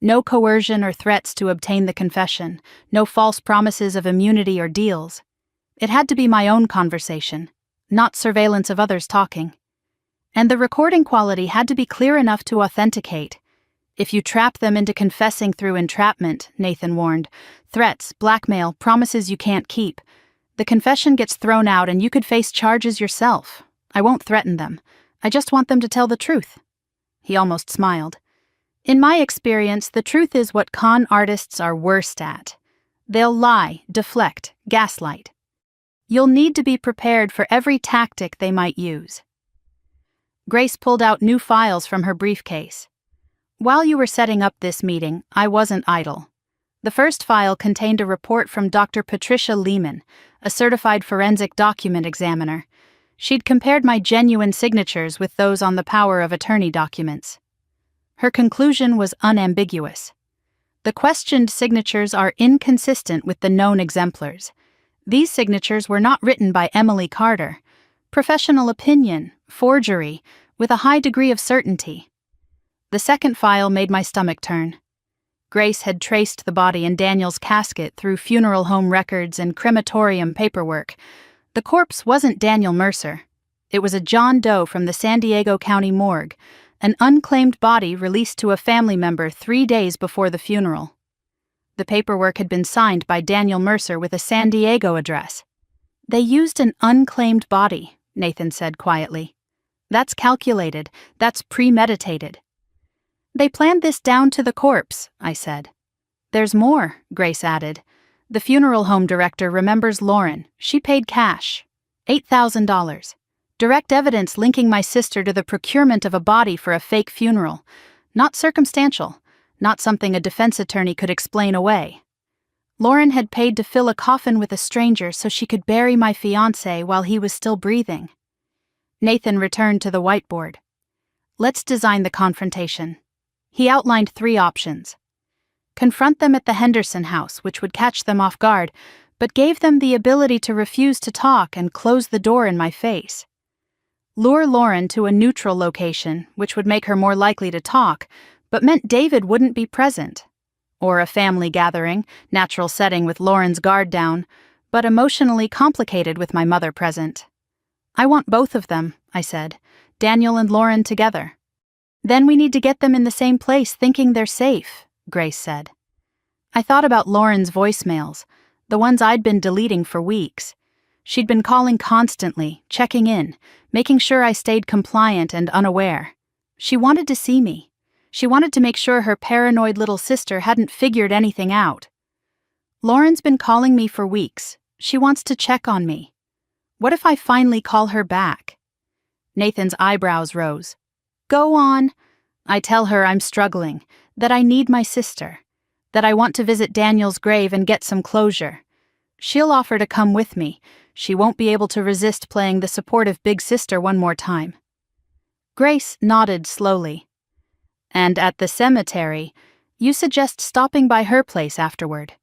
No coercion or threats to obtain the confession, no false promises of immunity or deals. It had to be my own conversation, not surveillance of others talking. And the recording quality had to be clear enough to authenticate. If you trap them into confessing through entrapment, Nathan warned, threats, blackmail, promises you can't keep, the confession gets thrown out and you could face charges yourself. I won't threaten them. I just want them to tell the truth." He almost smiled. "In my experience, the truth is what con artists are worst at. They'll lie, deflect, gaslight. You'll need to be prepared for every tactic they might use." Grace pulled out new files from her briefcase. "While you were setting up this meeting, I wasn't idle. The first file contained a report from Dr. Patricia Lehman, a certified forensic document examiner. She'd compared my genuine signatures with those on the power of attorney documents. Her conclusion was unambiguous. The questioned signatures are inconsistent with the known exemplars. These signatures were not written by Emily Carter. Professional opinion, forgery, with a high degree of certainty." The second file made my stomach turn. Grace had traced the body in Daniel's casket through funeral home records and crematorium paperwork. The corpse wasn't Daniel Mercer. It was a John Doe from the San Diego County morgue, an unclaimed body released to a family member 3 days before the funeral. The paperwork had been signed by Daniel Mercer with a San Diego address. "They used an unclaimed body," Nathan said quietly. "That's calculated. That's premeditated." "They planned this down to the corpse," I said. "There's more," Grace added. "The funeral home director remembers Lauren. She paid cash. $8,000. Direct evidence linking my sister to the procurement of a body for a fake funeral. Not circumstantial. Not something a defense attorney could explain away. Lauren had paid to fill a coffin with a stranger so she could bury my fiancé while he was still breathing." Nathan returned to the whiteboard. "Let's design the confrontation." He outlined 3 options. Confront them at the Henderson house, which would catch them off guard, but gave them the ability to refuse to talk and close the door in my face. Lure Lauren to a neutral location, which would make her more likely to talk, but meant David wouldn't be present. Or a family gathering, natural setting with Lauren's guard down, but emotionally complicated with my mother present. I want both of them, I said, Daniel and Lauren together. Then we need to get them in the same place thinking they're safe, Grace said. I thought about Lauren's voicemails, the ones I'd been deleting for weeks. She'd been calling constantly, checking in, making sure I stayed compliant and unaware. She wanted to see me. She wanted to make sure her paranoid little sister hadn't figured anything out. Lauren's been calling me for weeks. She wants to check on me. What if I finally call her back? Nathan's eyebrows rose. Go on. I tell her I'm struggling, that I need my sister, that I want to visit Daniel's grave and get some closure. She'll offer to come with me. She won't be able to resist playing the supportive big sister one more time. Grace nodded slowly. And at the cemetery, you suggest stopping by her place afterward.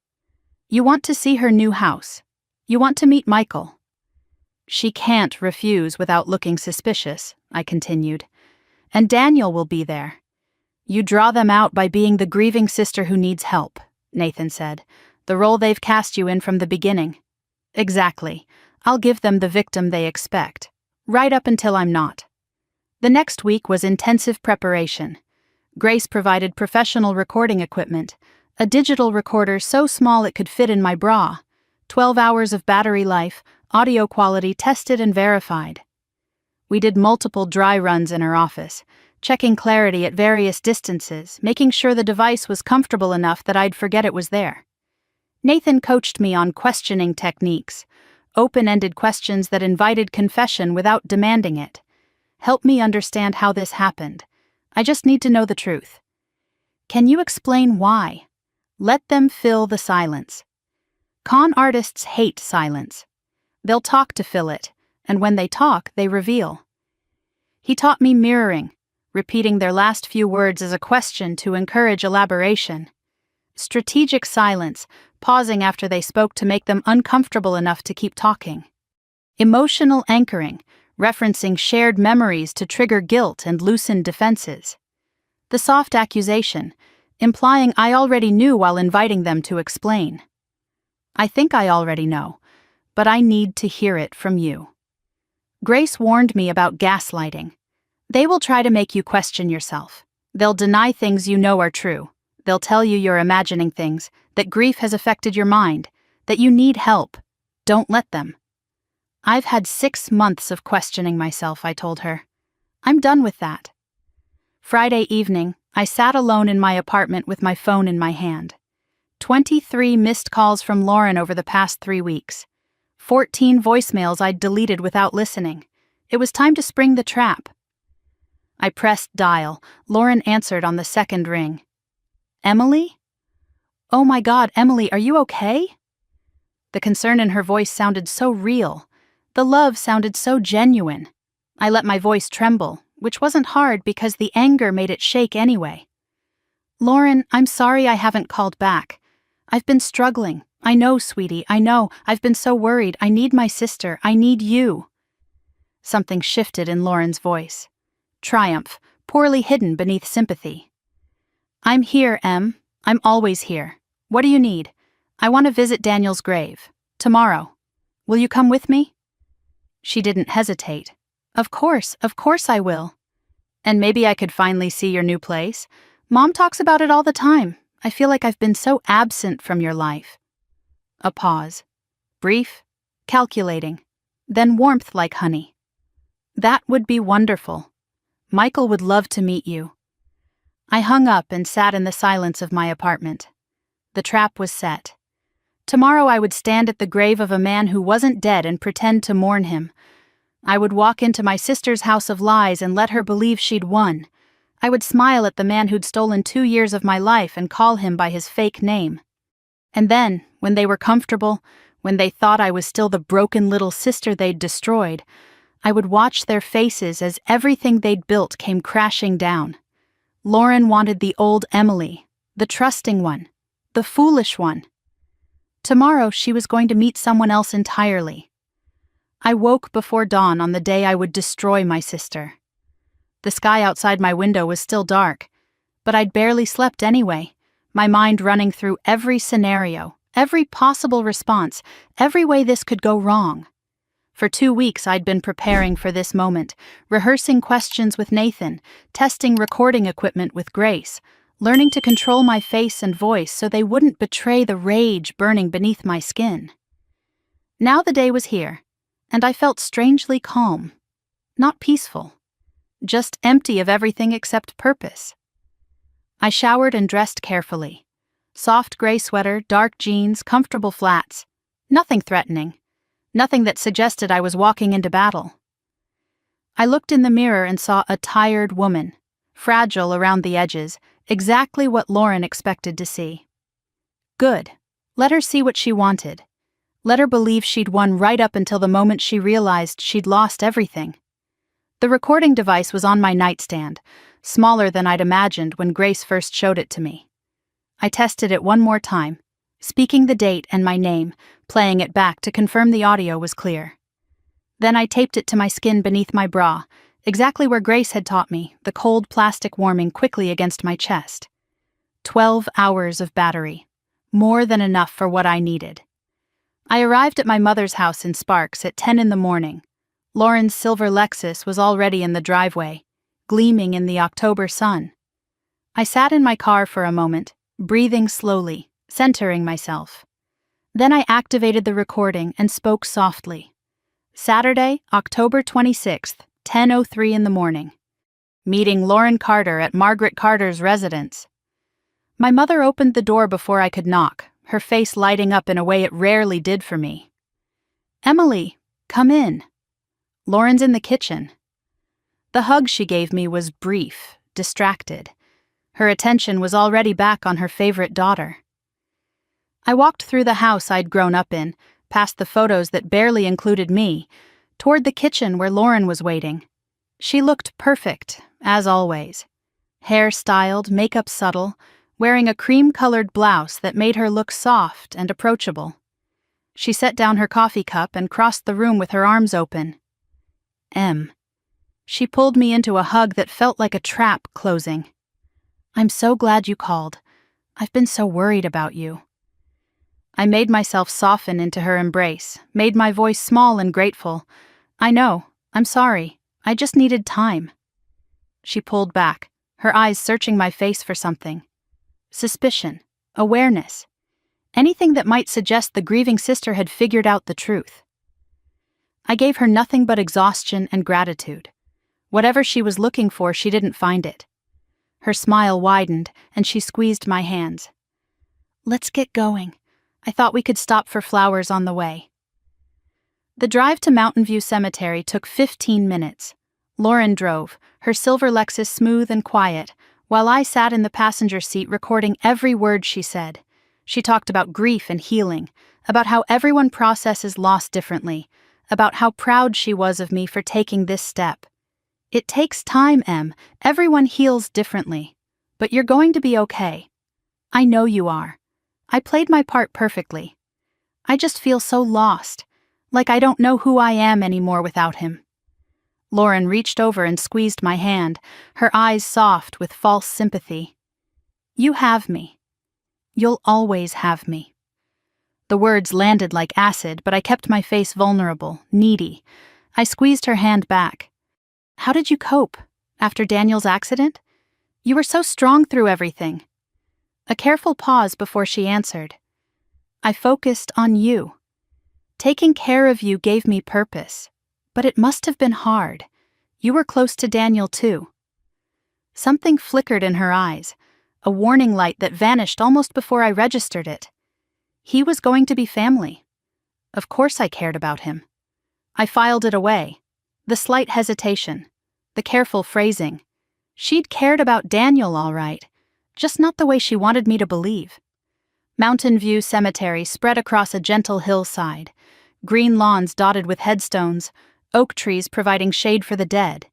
You want to see her new house. You want to meet Michael. She can't refuse without looking suspicious, I continued. And Daniel will be there. You draw them out by being the grieving sister who needs help, Nathan said, the role they've cast you in from the beginning. Exactly. I'll give them the victim they expect, right up until I'm not. The next week was intensive preparation. Grace provided professional recording equipment, a digital recorder so small it could fit in my bra, 12 hours of battery life, audio quality tested and verified. We did multiple dry runs in her office, checking clarity at various distances, making sure the device was comfortable enough that I'd forget it was there. Nathan coached me on questioning techniques, open-ended questions that invited confession without demanding it. Help me understand how this happened. I just need to know the truth. Can you explain why? Let them fill the silence. Con artists hate silence. They'll talk to fill it, and when they talk, they reveal. He taught me mirroring, repeating their last few words as a question to encourage elaboration. Strategic silence, pausing after they spoke to make them uncomfortable enough to keep talking. Emotional anchoring, referencing shared memories to trigger guilt and loosen defenses. The soft accusation, implying I already knew while inviting them to explain. I think I already know, but I need to hear it from you. Grace warned me about gaslighting. They will try to make you question yourself. They'll deny things you know are true. They'll tell you you're imagining things, that grief has affected your mind, that you need help. Don't let them. I've had 6 months of questioning myself, I told her. I'm done with that. Friday evening, I sat alone in my apartment with my phone in my hand. 23 missed calls from Lauren over the past 3 weeks. 14 voicemails I'd deleted without listening. It was time to spring the trap. I pressed dial. Lauren answered on the second ring. Emily? Oh my God, Emily, are you okay? The concern in her voice sounded so real. The love sounded so genuine. I let my voice tremble, which wasn't hard because the anger made it shake anyway. Lauren, I'm sorry I haven't called back. I've been struggling. I know, sweetie, I know. I've been so worried. I need my sister. I need you. Something shifted in Lauren's voice. Triumph, poorly hidden beneath sympathy. I'm here, Em. I'm always here. What do you need? I want to visit Daniel's grave. Tomorrow. Will you come with me? She didn't hesitate. Of course I will. And maybe I could finally see your new place. Mom talks about it all the time. I feel like I've been so absent from your life. A pause. Brief, calculating, then warmth like honey. That would be wonderful. Michael would love to meet you. I hung up and sat in the silence of my apartment. The trap was set. Tomorrow I would stand at the grave of a man who wasn't dead and pretend to mourn him. I would walk into my sister's house of lies and let her believe she'd won. I would smile at the man who'd stolen 2 years of my life and call him by his fake name. And then, when they were comfortable, when they thought I was still the broken little sister they'd destroyed, I would watch their faces as everything they'd built came crashing down. Lauren wanted the old Emily, the trusting one, the foolish one. Tomorrow she was going to meet someone else entirely. I woke before dawn on the day I would destroy my sister. The sky outside my window was still dark, but I'd barely slept anyway, my mind running through every scenario, every possible response, every way this could go wrong. For 2 weeks I'd been preparing for this moment, rehearsing questions with Nathan, testing recording equipment with Grace, learning to control my face and voice so they wouldn't betray the rage burning beneath my skin. Now the day was here, and I felt strangely calm. Not peaceful. Just empty of everything except purpose. I showered and dressed carefully. Soft gray sweater, dark jeans, comfortable flats. Nothing threatening. Nothing that suggested I was walking into battle. I looked in the mirror and saw a tired woman, fragile around the edges, exactly what Lauren expected to see. Good. Let her see what she wanted. Let her believe she'd won right up until the moment she realized she'd lost everything. The recording device was on my nightstand, smaller than I'd imagined when Grace first showed it to me. I tested it one more time, speaking the date and my name, playing it back to confirm the audio was clear. Then I taped it to my skin beneath my bra, exactly where Grace had taught me, the cold plastic warming quickly against my chest. 12 hours of battery, more than enough for what I needed. I arrived at my mother's house in Sparks at 10 in the morning. Lauren's silver Lexus was already in the driveway, gleaming in the October sun. I sat in my car for a moment, breathing slowly, centering myself. Then I activated the recording and spoke softly. Saturday, October 26th, 10:03 in the morning. Meeting Lauren Carter at Margaret Carter's residence. My mother opened the door before I could knock, her face lighting up in a way it rarely did for me. "Emily, come in. Lauren's in the kitchen." The hug she gave me was brief, distracted. Her attention was already back on her favorite daughter. I walked through the house I'd grown up in, past the photos that barely included me, toward the kitchen where Lauren was waiting. She looked perfect, as always. Hair styled, makeup subtle, wearing a cream-colored blouse that made her look soft and approachable. She set down her coffee cup and crossed the room with her arms open. "Em." She pulled me into a hug that felt like a trap closing. "I'm so glad you called. I've been so worried about you." I made myself soften into her embrace, made my voice small and grateful. "I know. I'm sorry. I just needed time." She pulled back, her eyes searching my face for something. Suspicion, awareness, anything that might suggest the grieving sister had figured out the truth. I gave her nothing but exhaustion and gratitude. Whatever she was looking for, she didn't find it. Her smile widened, and she squeezed my hands. "Let's get going. I thought we could stop for flowers on the way." The drive to Mountain View Cemetery took 15 minutes. Lauren drove, her silver Lexus smooth and quiet, while I sat in the passenger seat recording every word she said. She talked about grief and healing, about how everyone processes loss differently, about how proud she was of me for taking this step. "It takes time, Em. Everyone heals differently. But you're going to be okay. I know you are. I played my part perfectly. I just feel so lost, like I don't know who I am anymore without him." Lauren reached over and squeezed my hand, her eyes soft with false sympathy. "You have me. You'll always have me." The words landed like acid, but I kept my face vulnerable, needy. I squeezed her hand back. "How did you cope? After Daniel's accident? You were so strong through everything." A careful pause before she answered. "I focused on you. Taking care of you gave me purpose. But it must have been hard. You were close to Daniel, too." Something flickered in her eyes, a warning light that vanished almost before I registered it. He was going to be family. Of course I cared about him. I filed it away. The slight hesitation, the careful phrasing. She'd cared about Daniel all right, just not the way she wanted me to believe. Mountain View Cemetery spread across a gentle hillside, green lawns dotted with headstones, oak trees providing shade for the dead.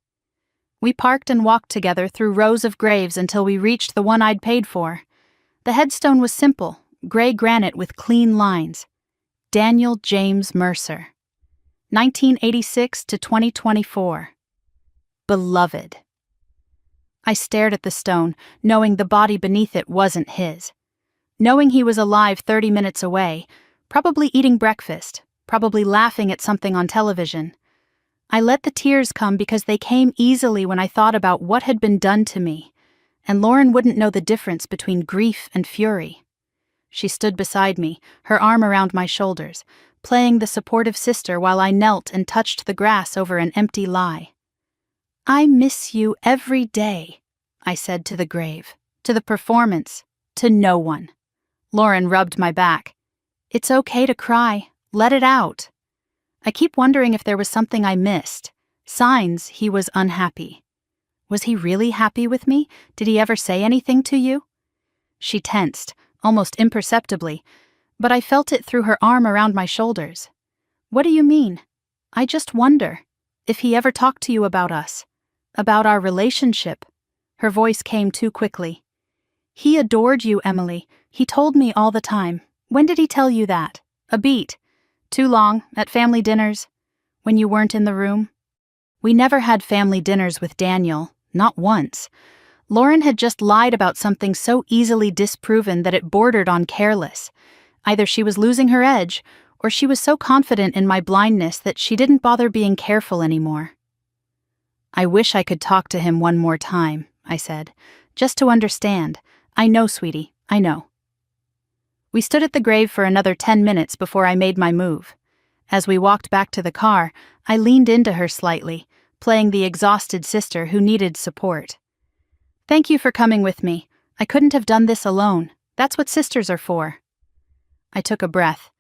We parked and walked together through rows of graves until we reached the one I'd paid for. The headstone was simple, gray granite with clean lines. Daniel James Mercer. 1986 to 2024. Beloved. I stared at the stone, knowing the body beneath it wasn't his. Knowing he was alive 30 minutes away, probably eating breakfast, probably laughing at something on television. I let the tears come because they came easily when I thought about what had been done to me, and Lauren wouldn't know the difference between grief and fury. She stood beside me, her arm around my shoulders, playing the supportive sister while I knelt and touched the grass over an empty lie. I miss you every day, I said to the grave, to the performance, to no one. Lauren rubbed my back. It's okay to cry, let it out. I keep wondering if there was something I missed, signs he was unhappy. Was he really happy with me? Did he ever say anything to you? She tensed, almost imperceptibly, but I felt it through her arm around my shoulders. What do you mean? I just wonder if he ever talked to you about us, about our relationship. Her voice came too quickly. He adored you, Emily. He told me all the time. When did he tell you that? A beat. Too long, at family dinners, when you weren't in the room. We never had family dinners with Daniel, not once. Lauren had just lied about something so easily disproven that it bordered on careless. Either she was losing her edge, or she was so confident in my blindness that she didn't bother being careful anymore. I wish I could talk to him one more time, I said, just to understand. I know, sweetie, I know. We stood at the grave for another 10 minutes before I made my move. As we walked back to the car, I leaned into her slightly, playing the exhausted sister who needed support. Thank you for coming with me. I couldn't have done this alone. That's what sisters are for. I took a breath.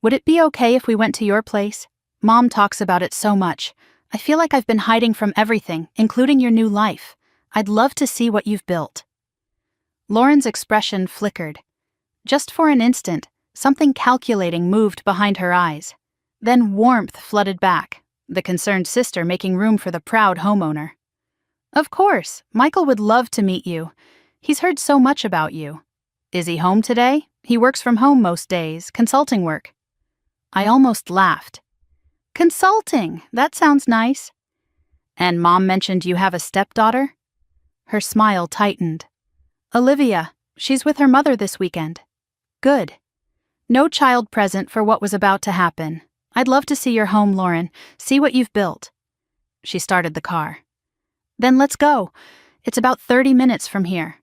Would it be okay if we went to your place? Mom talks about it so much. I feel like I've been hiding from everything, including your new life. I'd love to see what you've built. Lauren's expression flickered. Just for an instant, something calculating moved behind her eyes. Then warmth flooded back, the concerned sister making room for the proud homeowner. Of course, Michael would love to meet you. He's heard so much about you. Is he home today? He works from home most days, consulting work. I almost laughed. Consulting, that sounds nice. And Mom mentioned you have a stepdaughter? Her smile tightened. Olivia, she's with her mother this weekend. Good. No child present for what was about to happen. I'd love to see your home, Lauren, see what you've built. She started the car. Then let's go. It's about 30 minutes from here.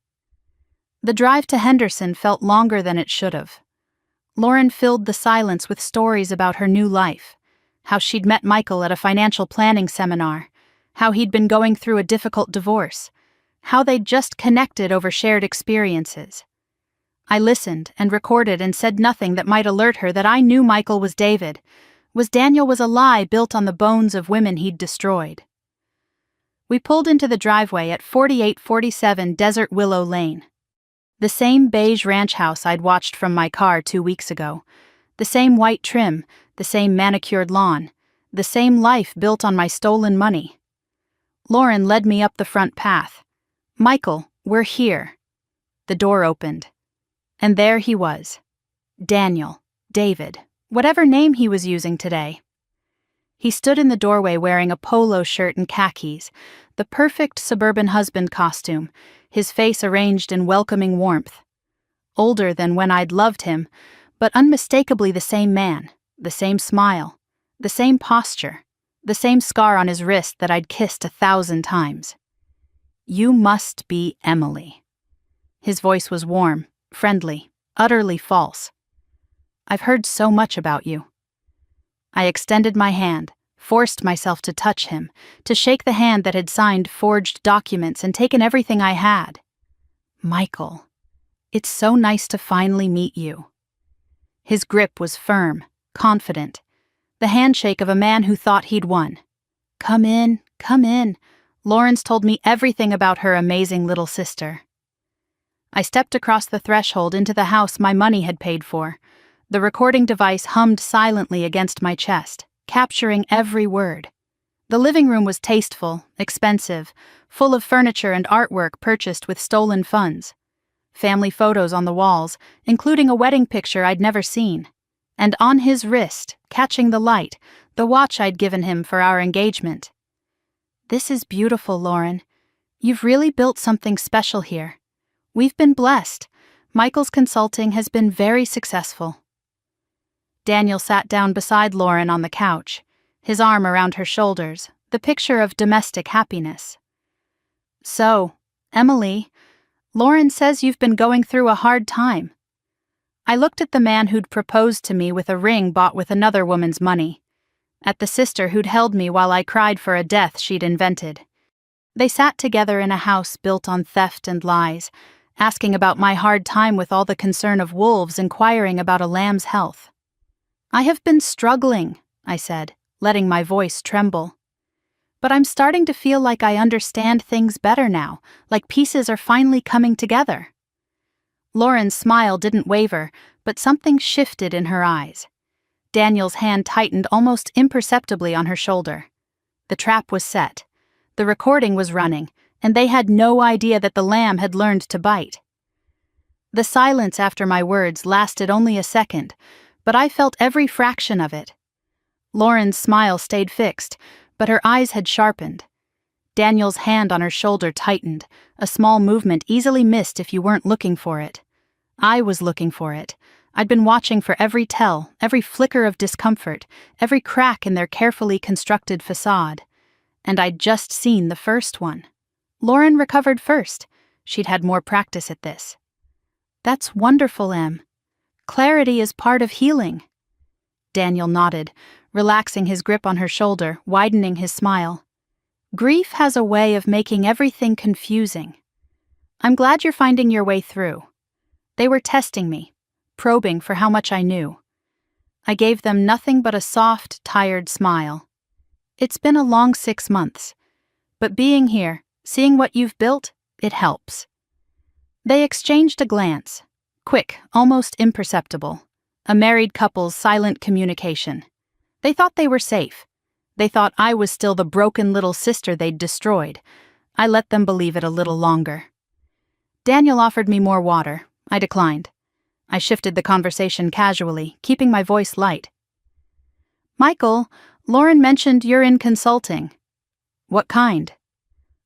The drive to Henderson felt longer than it should have. Lauren filled the silence with stories about her new life, how she'd met Michael at a financial planning seminar, how he'd been going through a difficult divorce, how they'd just connected over shared experiences. I listened and recorded and said nothing that might alert her that I knew Michael was David, Daniel was a lie built on the bones of women he'd destroyed. We pulled into the driveway at 4847 Desert Willow Lane. The same beige ranch house I'd watched from my car 2 weeks ago. The same white trim, the same manicured lawn, the same life built on my stolen money. Lauren led me up the front path. Michael, we're here. The door opened. And there he was. Daniel, David, whatever name he was using today. He stood in the doorway wearing a polo shirt and khakis, the perfect suburban husband costume, his face arranged in welcoming warmth. Older than when I'd loved him, but unmistakably the same man, the same smile, the same posture, the same scar on his wrist that I'd kissed 1,000 times. You must be Emily. His voice was warm, friendly, utterly false. I've heard so much about you. I extended my hand, forced myself to touch him, to shake the hand that had signed forged documents and taken everything I had. Michael, it's so nice to finally meet you. His grip was firm, confident, the handshake of a man who thought he'd won. Come in, come in. Lauren's told me everything about her amazing little sister. I stepped across the threshold into the house my money had paid for. The recording device hummed silently against my chest, capturing every word. The living room was tasteful, expensive, full of furniture and artwork purchased with stolen funds. family photos on the walls, including a wedding picture I'd never seen. And on his wrist, catching the light, the watch I'd given him for our engagement. "This is beautiful, Lauren. You've really built something special here. We've been blessed. Michael's consulting has been very successful." Daniel sat down beside Lauren on the couch, his arm around her shoulders, the picture of domestic happiness. "So, Emily, Lauren says you've been going through a hard time." I looked at the man who'd proposed to me with a ring bought with another woman's money, at the sister who'd held me while I cried for a death she'd invented. They sat together in a house built on theft and lies, asking about my hard time with all the concern of wolves inquiring about a lamb's health. "I have been struggling," I said, letting my voice tremble. "But I'm starting to feel like I understand things better now, like pieces are finally coming together." Lauren's smile didn't waver, but something shifted in her eyes. Daniel's hand tightened almost imperceptibly on her shoulder. The trap was set. The recording was running, and they had no idea that the lamb had learned to bite. The silence after my words lasted only a second, but I felt every fraction of it. Lauren's smile stayed fixed, but her eyes had sharpened. Daniel's hand on her shoulder tightened, a small movement easily missed if you weren't looking for it. I was looking for it. I'd been watching for every tell, every flicker of discomfort, every crack in their carefully constructed facade. And I'd just seen the first one. Lauren recovered first. She'd had more practice at this. "That's wonderful, Em. Clarity is part of healing." Daniel nodded, relaxing his grip on her shoulder, widening his smile. "Grief has a way of making everything confusing. I'm glad you're finding your way through." They were testing me, probing for how much I knew. I gave them nothing but a soft, tired smile. "It's been a long 6 months. But being here, seeing what you've built, it helps." They exchanged a glance, quick, almost imperceptible, a married couple's silent communication. They thought they were safe. They thought I was still the broken little sister they'd destroyed. I let them believe it a little longer. Daniel offered me more water. I declined. I shifted the conversation casually, keeping my voice light. "Michael, Lauren mentioned you're in consulting." "What kind?"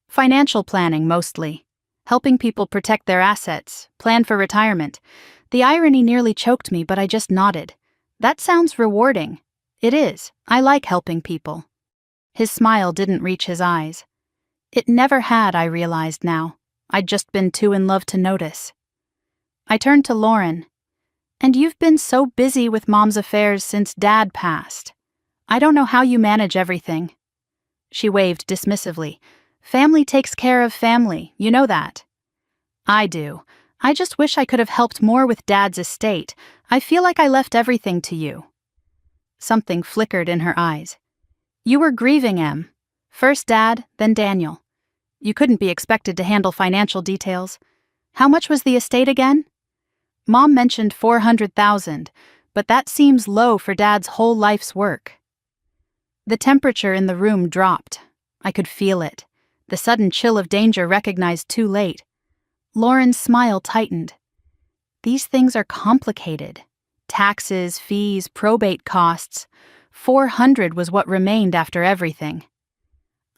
"Financial planning, mostly. Helping people protect their assets, plan for retirement." The irony nearly choked me, but I just nodded. "That sounds rewarding." "It is. I like helping people." His smile didn't reach his eyes. It never had, I realized now. I'd just been too in love to notice. I turned to Lauren. "And you've been so busy with Mom's affairs since Dad passed. I don't know how you manage everything." She waved dismissively. "Family takes care of family, you know that." "I do. I just wish I could have helped more with Dad's estate. I feel like I left everything to you." Something flickered in her eyes. "You were grieving, Em. First Dad, then Daniel. You couldn't be expected to handle financial details. How much was the estate again?" "Mom mentioned 400,000, but that seems low for Dad's whole life's work." The temperature in the room dropped. I could feel it, the sudden chill of danger recognized too late. Lauren's smile tightened. "These things are complicated. Taxes, fees, probate costs. 400 was what remained after everything."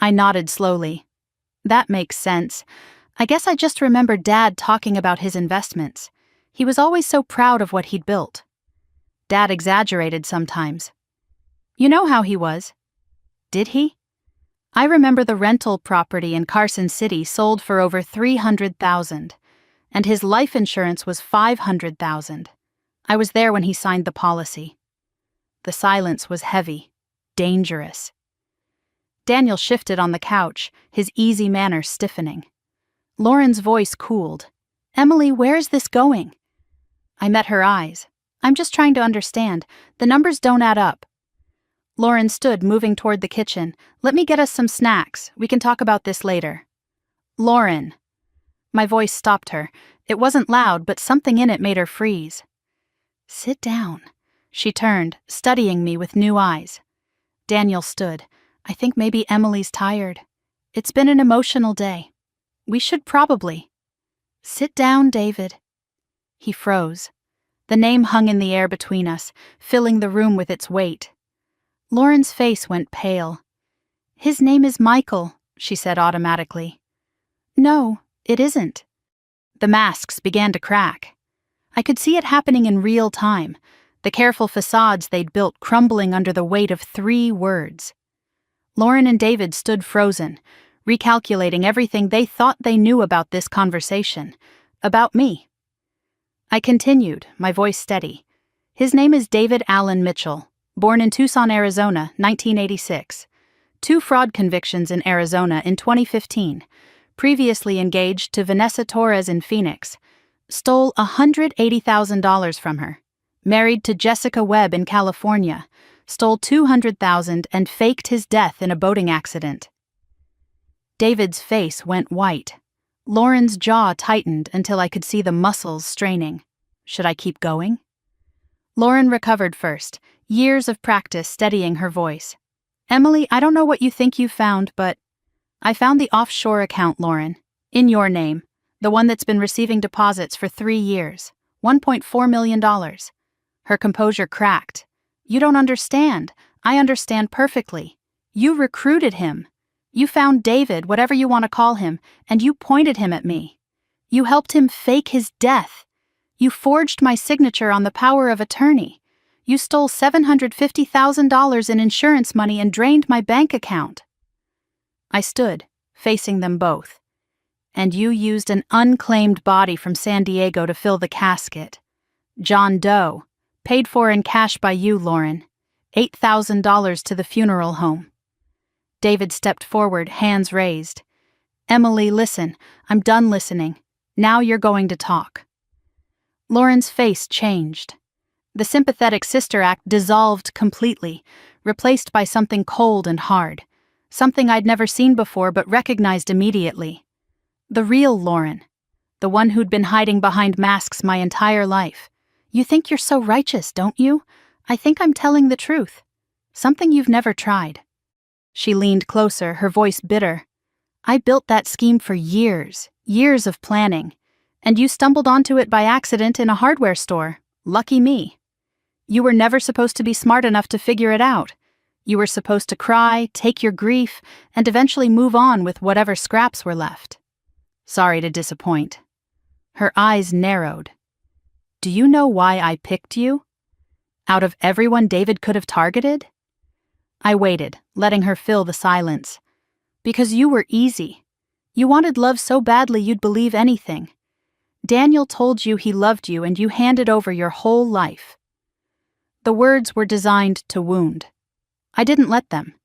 I nodded slowly. "That makes sense. I guess I just remember Dad talking about his investments. He was always so proud of what he'd built." Dad exaggerated sometimes. "You know how he was." "Did he?" "I remember the rental property in Carson City sold for over 300,000, and his life insurance was 500,000. I was there when he signed the policy." The silence was heavy, dangerous. Daniel shifted on the couch, his easy manner stiffening. Lauren's voice cooled. "Emily, where is this going?" I met her eyes. "I'm just trying to understand. The numbers don't add up." Lauren stood, moving toward the kitchen. "Let me get us some snacks. We can talk about this later." "Lauren." My voice stopped her. It wasn't loud, but something in it made her freeze. "Sit down." She turned, studying me with new eyes. Daniel stood. "I think maybe Emily's tired. It's been an emotional day. We should probably." "Sit down, David." He froze. The name hung in the air between us, filling the room with its weight. Lauren's face went pale. "His name is Michael," she said automatically. "No, it isn't." The masks began to crack. I could see it happening in real time, the careful facades they'd built crumbling under the weight of 3 words. Lauren and David stood frozen, recalculating everything they thought they knew about this conversation, about me. I continued, my voice steady. "His name is David Allen Mitchell, born in Tucson, Arizona, 1986. 2 fraud convictions in Arizona in 2015. Previously engaged to Vanessa Torres in Phoenix. Stole $180,000 from her. Married to Jessica Webb in California. Stole $200,000 and faked his death in a boating accident." David's face went white. Lauren's jaw tightened until I could see the muscles straining. Should I keep going? Lauren recovered first, years of practice steadying her voice. "Emily, I don't know what you think you found, but I found the offshore account, Lauren. In your name. The one that's been receiving deposits for 3 years. $1.4 million. Her composure cracked. "You don't understand. I understand perfectly. You recruited him. You found David, whatever you want to call him, and you pointed him at me. You helped him fake his death. You forged my signature on the power of attorney. You stole $750,000 in insurance money and drained my bank account." I stood, facing them both. "And you used an unclaimed body from San Diego to fill the casket. John Doe, paid for in cash by you, Lauren. $8,000 to the funeral home." David stepped forward, hands raised. "Emily, listen. I'm done listening. Now you're going to talk." Lauren's face changed. The sympathetic sister act dissolved completely, replaced by something cold and hard. Something I'd never seen before but recognized immediately. The real Lauren. The one who'd been hiding behind masks my entire life. "You think you're so righteous, don't you? I think I'm telling the truth. Something you've never tried." She leaned closer, her voice bitter. "I built that scheme for years, years of planning. And you stumbled onto it by accident in a hardware store. Lucky me. You were never supposed to be smart enough to figure it out. You were supposed to cry, take your grief, and eventually move on with whatever scraps were left. Sorry to disappoint." Her eyes narrowed. "Do you know why I picked you? Out of everyone David could have targeted?" I waited, letting her fill the silence. "Because you were easy. You wanted love so badly you'd believe anything. Daniel told you he loved you and you handed over your whole life." The words were designed to wound. I didn't let them.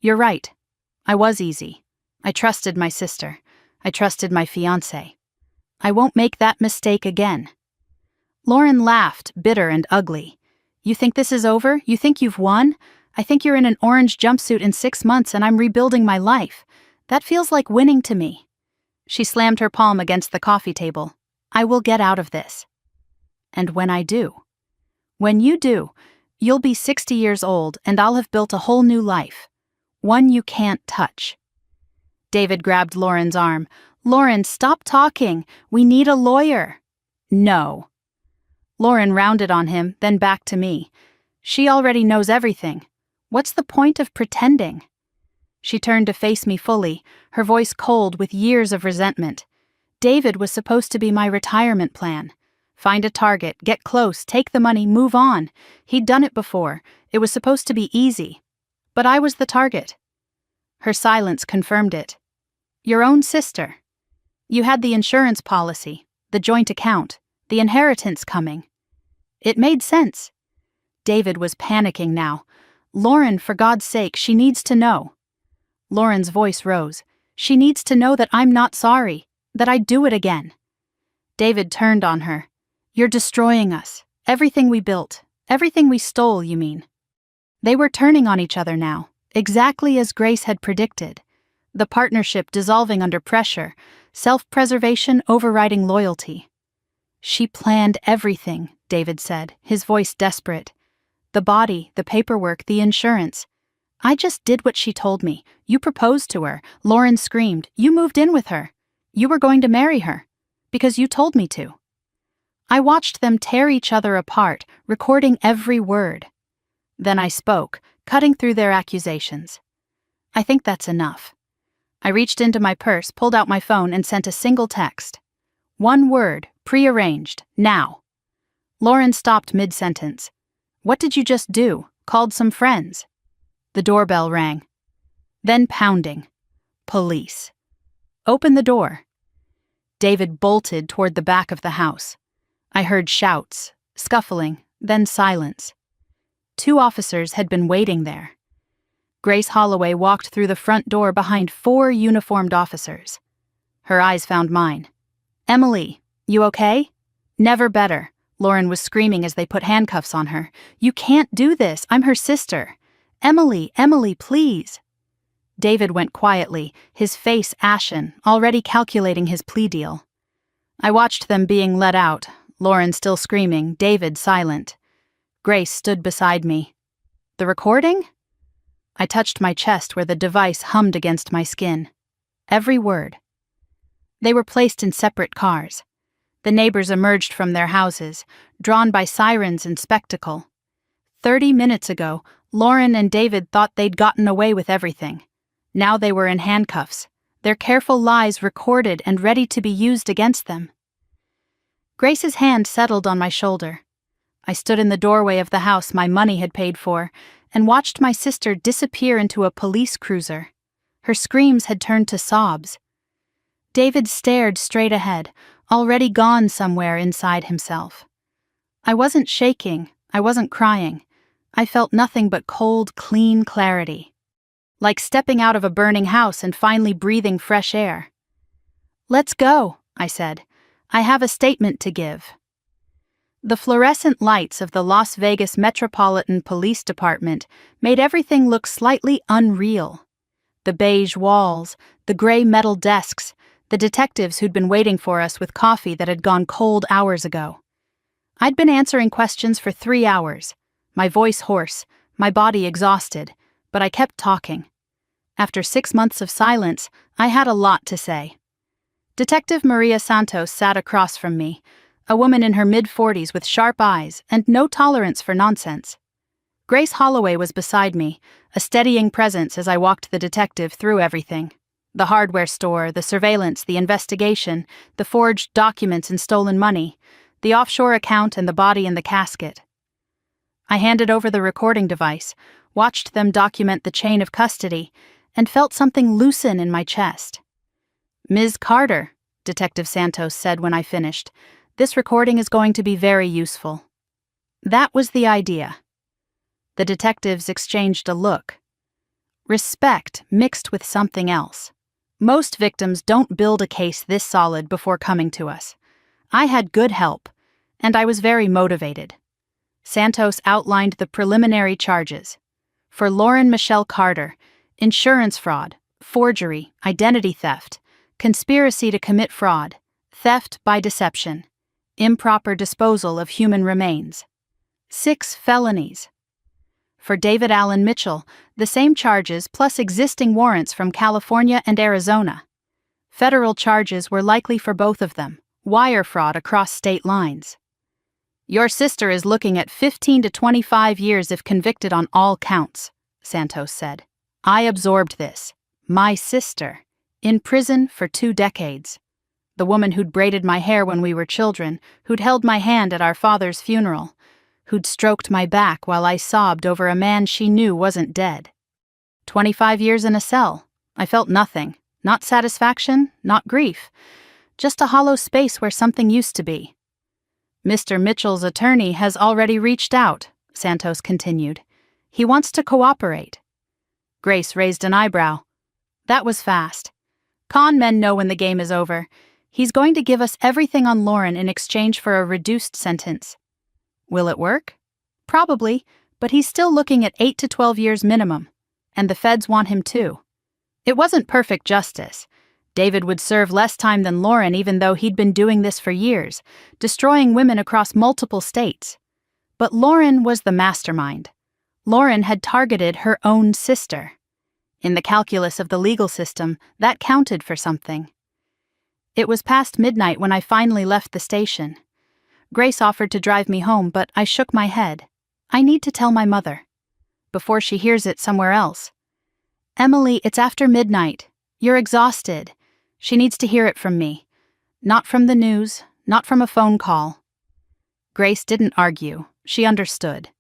You're right. I was easy. I trusted my sister. I trusted my fiancé. I won't make that mistake again. Lauren laughed, bitter and ugly. "You think this is over? You think you've won? I think you're in an orange jumpsuit in 6 months and I'm rebuilding my life. That feels like winning to me." She slammed her palm against the coffee table. "I will get out of this. And when I do. When you do, you'll be 60 years old and I'll have built a whole new life. One you can't touch." David grabbed Lauren's arm. "Lauren, stop talking. We need a lawyer." "No." Lauren rounded on him, then back to me. "She already knows everything. What's the point of pretending?" She turned to face me fully, her voice cold with years of resentment. "David was supposed to be my retirement plan. Find a target, get close, take the money, move on. He'd done it before. It was supposed to be easy. But I was the target." Her silence confirmed it. "Your own sister. You had the insurance policy, the joint account, the inheritance coming. It made sense." David was panicking now. "Lauren, for God's sake, she needs to know." Lauren's voice rose. "She needs to know that I'm not sorry, that I'd do it again." David turned on her. "You're destroying us. Everything we built. Everything we stole, you mean." They were turning on each other now, exactly as Grace had predicted. The partnership dissolving under pressure, self-preservation overriding loyalty. "She planned everything," David said, his voice desperate. "The body, the paperwork, the insurance. I just did what she told me. You proposed to her. Lauren screamed. You moved in with her. You were going to marry her. Because you told me to." I watched them tear each other apart, recording every word. Then I spoke, cutting through their accusations. I think that's enough. I reached into my purse, pulled out my phone, and sent a single text. One word, prearranged, now. Lauren stopped mid-sentence. What did you just do? Called some friends. The doorbell rang. Then pounding. Police. Open the door. David bolted toward the back of the house. I heard shouts, scuffling, then silence. 2 officers had been waiting there. Grace Holloway walked through the front door behind 4 uniformed officers. Her eyes found mine. Emily, you okay? Never better, Lauren was screaming as they put handcuffs on her. You can't do this, I'm her sister. Emily, please. David went quietly, his face ashen, already calculating his plea deal. I watched them being let out, Lauren still screaming, David silent. Grace stood beside me. The recording? I touched my chest where the device hummed against my skin. Every word. They were placed in separate cars. The neighbors emerged from their houses, drawn by sirens and spectacle. 30 minutes ago, Lauren and David thought they'd gotten away with everything. Now they were in handcuffs, their careful lies recorded and ready to be used against them. Grace's hand settled on my shoulder. I stood in the doorway of the house my money had paid for and watched my sister disappear into a police cruiser. Her screams had turned to sobs. David stared straight ahead, already gone somewhere inside himself. I wasn't shaking, I wasn't crying. I felt nothing but cold, clean clarity. Like stepping out of a burning house and finally breathing fresh air. Let's go, I said. I have a statement to give. The fluorescent lights of the Las Vegas Metropolitan Police Department made everything look slightly unreal. The beige walls, the gray metal desks, the detectives who'd been waiting for us with coffee that had gone cold hours ago. I'd been answering questions for 3 hours, my voice hoarse, my body exhausted, but I kept talking. After 6 months of silence, I had a lot to say. Detective Maria Santos sat across from me, a woman in her mid-40s with sharp eyes and no tolerance for nonsense. Grace Holloway was beside me, a steadying presence as I walked the detective through everything. The hardware store, the surveillance, the investigation, the forged documents and stolen money, the offshore account and the body in the casket. I handed over the recording device, watched them document the chain of custody, and felt something loosen in my chest. Ms. Carter, Detective Santos said when I finished, this recording is going to be very useful. That was the idea. The detectives exchanged a look. Respect mixed with something else. Most victims don't build a case this solid before coming to us. I had good help, and I was very motivated. Santos outlined the preliminary charges. For Lauren Michelle Carter, insurance fraud, forgery, identity theft, conspiracy to commit fraud, theft by deception, improper disposal of human remains. 6 felonies. For David Allen Mitchell, the same charges plus existing warrants from California and Arizona. Federal charges were likely for both of them, wire fraud across state lines. Your sister is looking at 15 to 25 years if convicted on all counts, Santos said. I absorbed this. My sister. In prison for 2 decades. The woman who'd braided my hair when we were children, who'd held my hand at our father's funeral, who'd stroked my back while I sobbed over a man she knew wasn't dead. 25 years in a cell. I felt nothing. Not satisfaction, not grief. Just a hollow space where something used to be. Mr. Mitchell's attorney has already reached out, Santos continued. He wants to cooperate. Grace raised an eyebrow. That was fast. Con men know when the game is over. He's going to give us everything on Lauren in exchange for a reduced sentence. Will it work? Probably, but he's still looking at 8 to 12 years minimum, and the feds want him too. It wasn't perfect justice. David would serve less time than Lauren even though he'd been doing this for years, destroying women across multiple states. But Lauren was the mastermind. Lauren had targeted her own sister. In the calculus of the legal system, that counted for something. It was past midnight when I finally left the station. Grace offered to drive me home, but I shook my head. I need to tell my mother. Before she hears it somewhere else. Emily, it's after midnight. You're exhausted. She needs to hear it from me. Not from the news, not from a phone call. Grace didn't argue. She understood.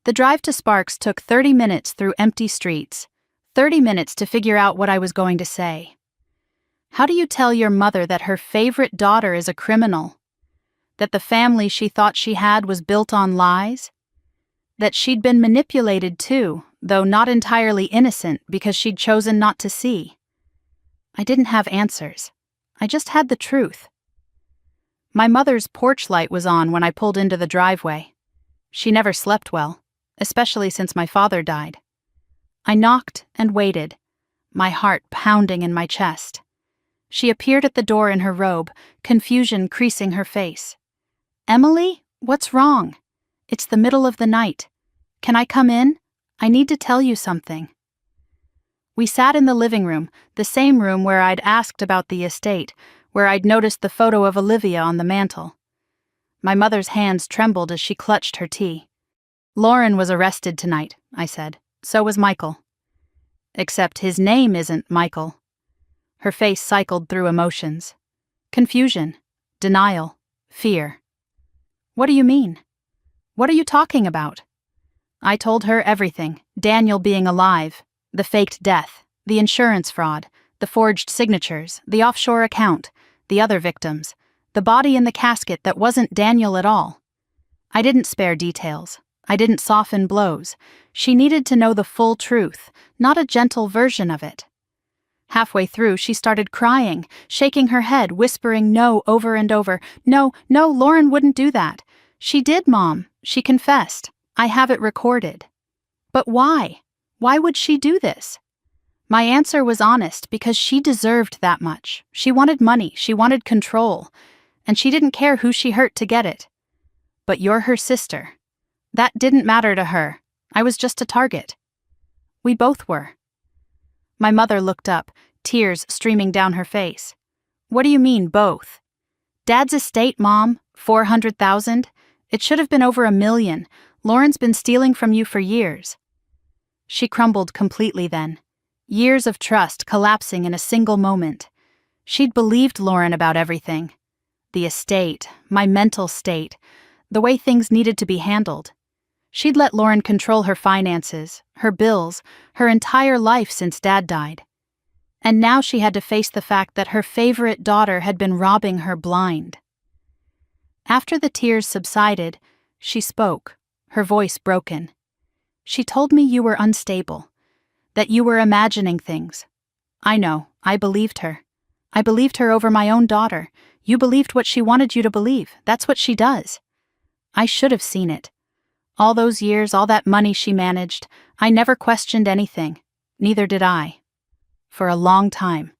The drive to Sparks took 30 minutes through empty streets. 30 minutes to figure out what I was going to say. How do you tell your mother that her favorite daughter is a criminal? That the family she thought she had was built on lies? That she'd been manipulated too, though not entirely innocent because she'd chosen not to see? I didn't have answers. I just had the truth. My mother's porch light was on when I pulled into the driveway. She never slept well, especially since my father died. I knocked and waited, my heart pounding in my chest. She appeared at the door in her robe, confusion creasing her face. Emily, what's wrong? It's the middle of the night. Can I come in? I need to tell you something. We sat in the living room, the same room where I'd asked about the estate, where I'd noticed the photo of Olivia on the mantel. My mother's hands trembled as she clutched her tea. Lauren was arrested tonight, I said. So was Michael. Except his name isn't Michael. Her face cycled through emotions. Confusion, denial, fear. What do you mean? What are you talking about? I told her everything, Daniel being alive, the faked death, the insurance fraud, the forged signatures, the offshore account, the other victims, the body in the casket that wasn't Daniel at all. I didn't spare details. I didn't soften blows. She needed to know the full truth, not a gentle version of it. Halfway through, she started crying, shaking her head, whispering no over and over. No, Lauren wouldn't do that. She did, Mom. She confessed. I have it recorded. But why? Why would she do this? My answer was honest because she deserved that much. She wanted money, she wanted control, and she didn't care who she hurt to get it. But you're her sister. That didn't matter to her. I was just a target. We both were. My mother looked up, tears streaming down her face. What do you mean, both? Dad's estate, Mom, $400,000. It should have been over $1 million. Lauren's been stealing from you for years. She crumbled completely then. Years of trust collapsing in a single moment. She'd believed Lauren about everything. The estate, my mental state, the way things needed to be handled. She'd let Lauren control her finances, her bills, her entire life since Dad died. And now she had to face the fact that her favorite daughter had been robbing her blind. After the tears subsided, she spoke, her voice broken. She told me you were unstable, that you were imagining things. I know, I believed her. I believed her over my own daughter. You believed what she wanted you to believe. That's what she does. I should have seen it. All those years, all that money she managed, I never questioned anything. Neither did I. For a long time.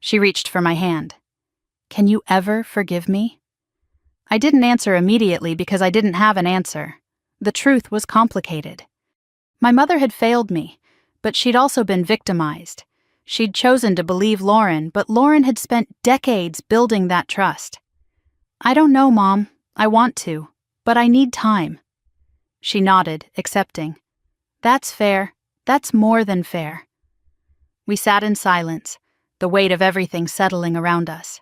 She reached for my hand. Can you ever forgive me? I didn't answer immediately because I didn't have an answer. The truth was complicated. My mother had failed me, but she'd also been victimized. She'd chosen to believe Lauren, but Lauren had spent decades building that trust. I don't know, Mom. I want to, but I need time. She nodded, accepting. That's fair. That's more than fair. We sat in silence, the weight of everything settling around us.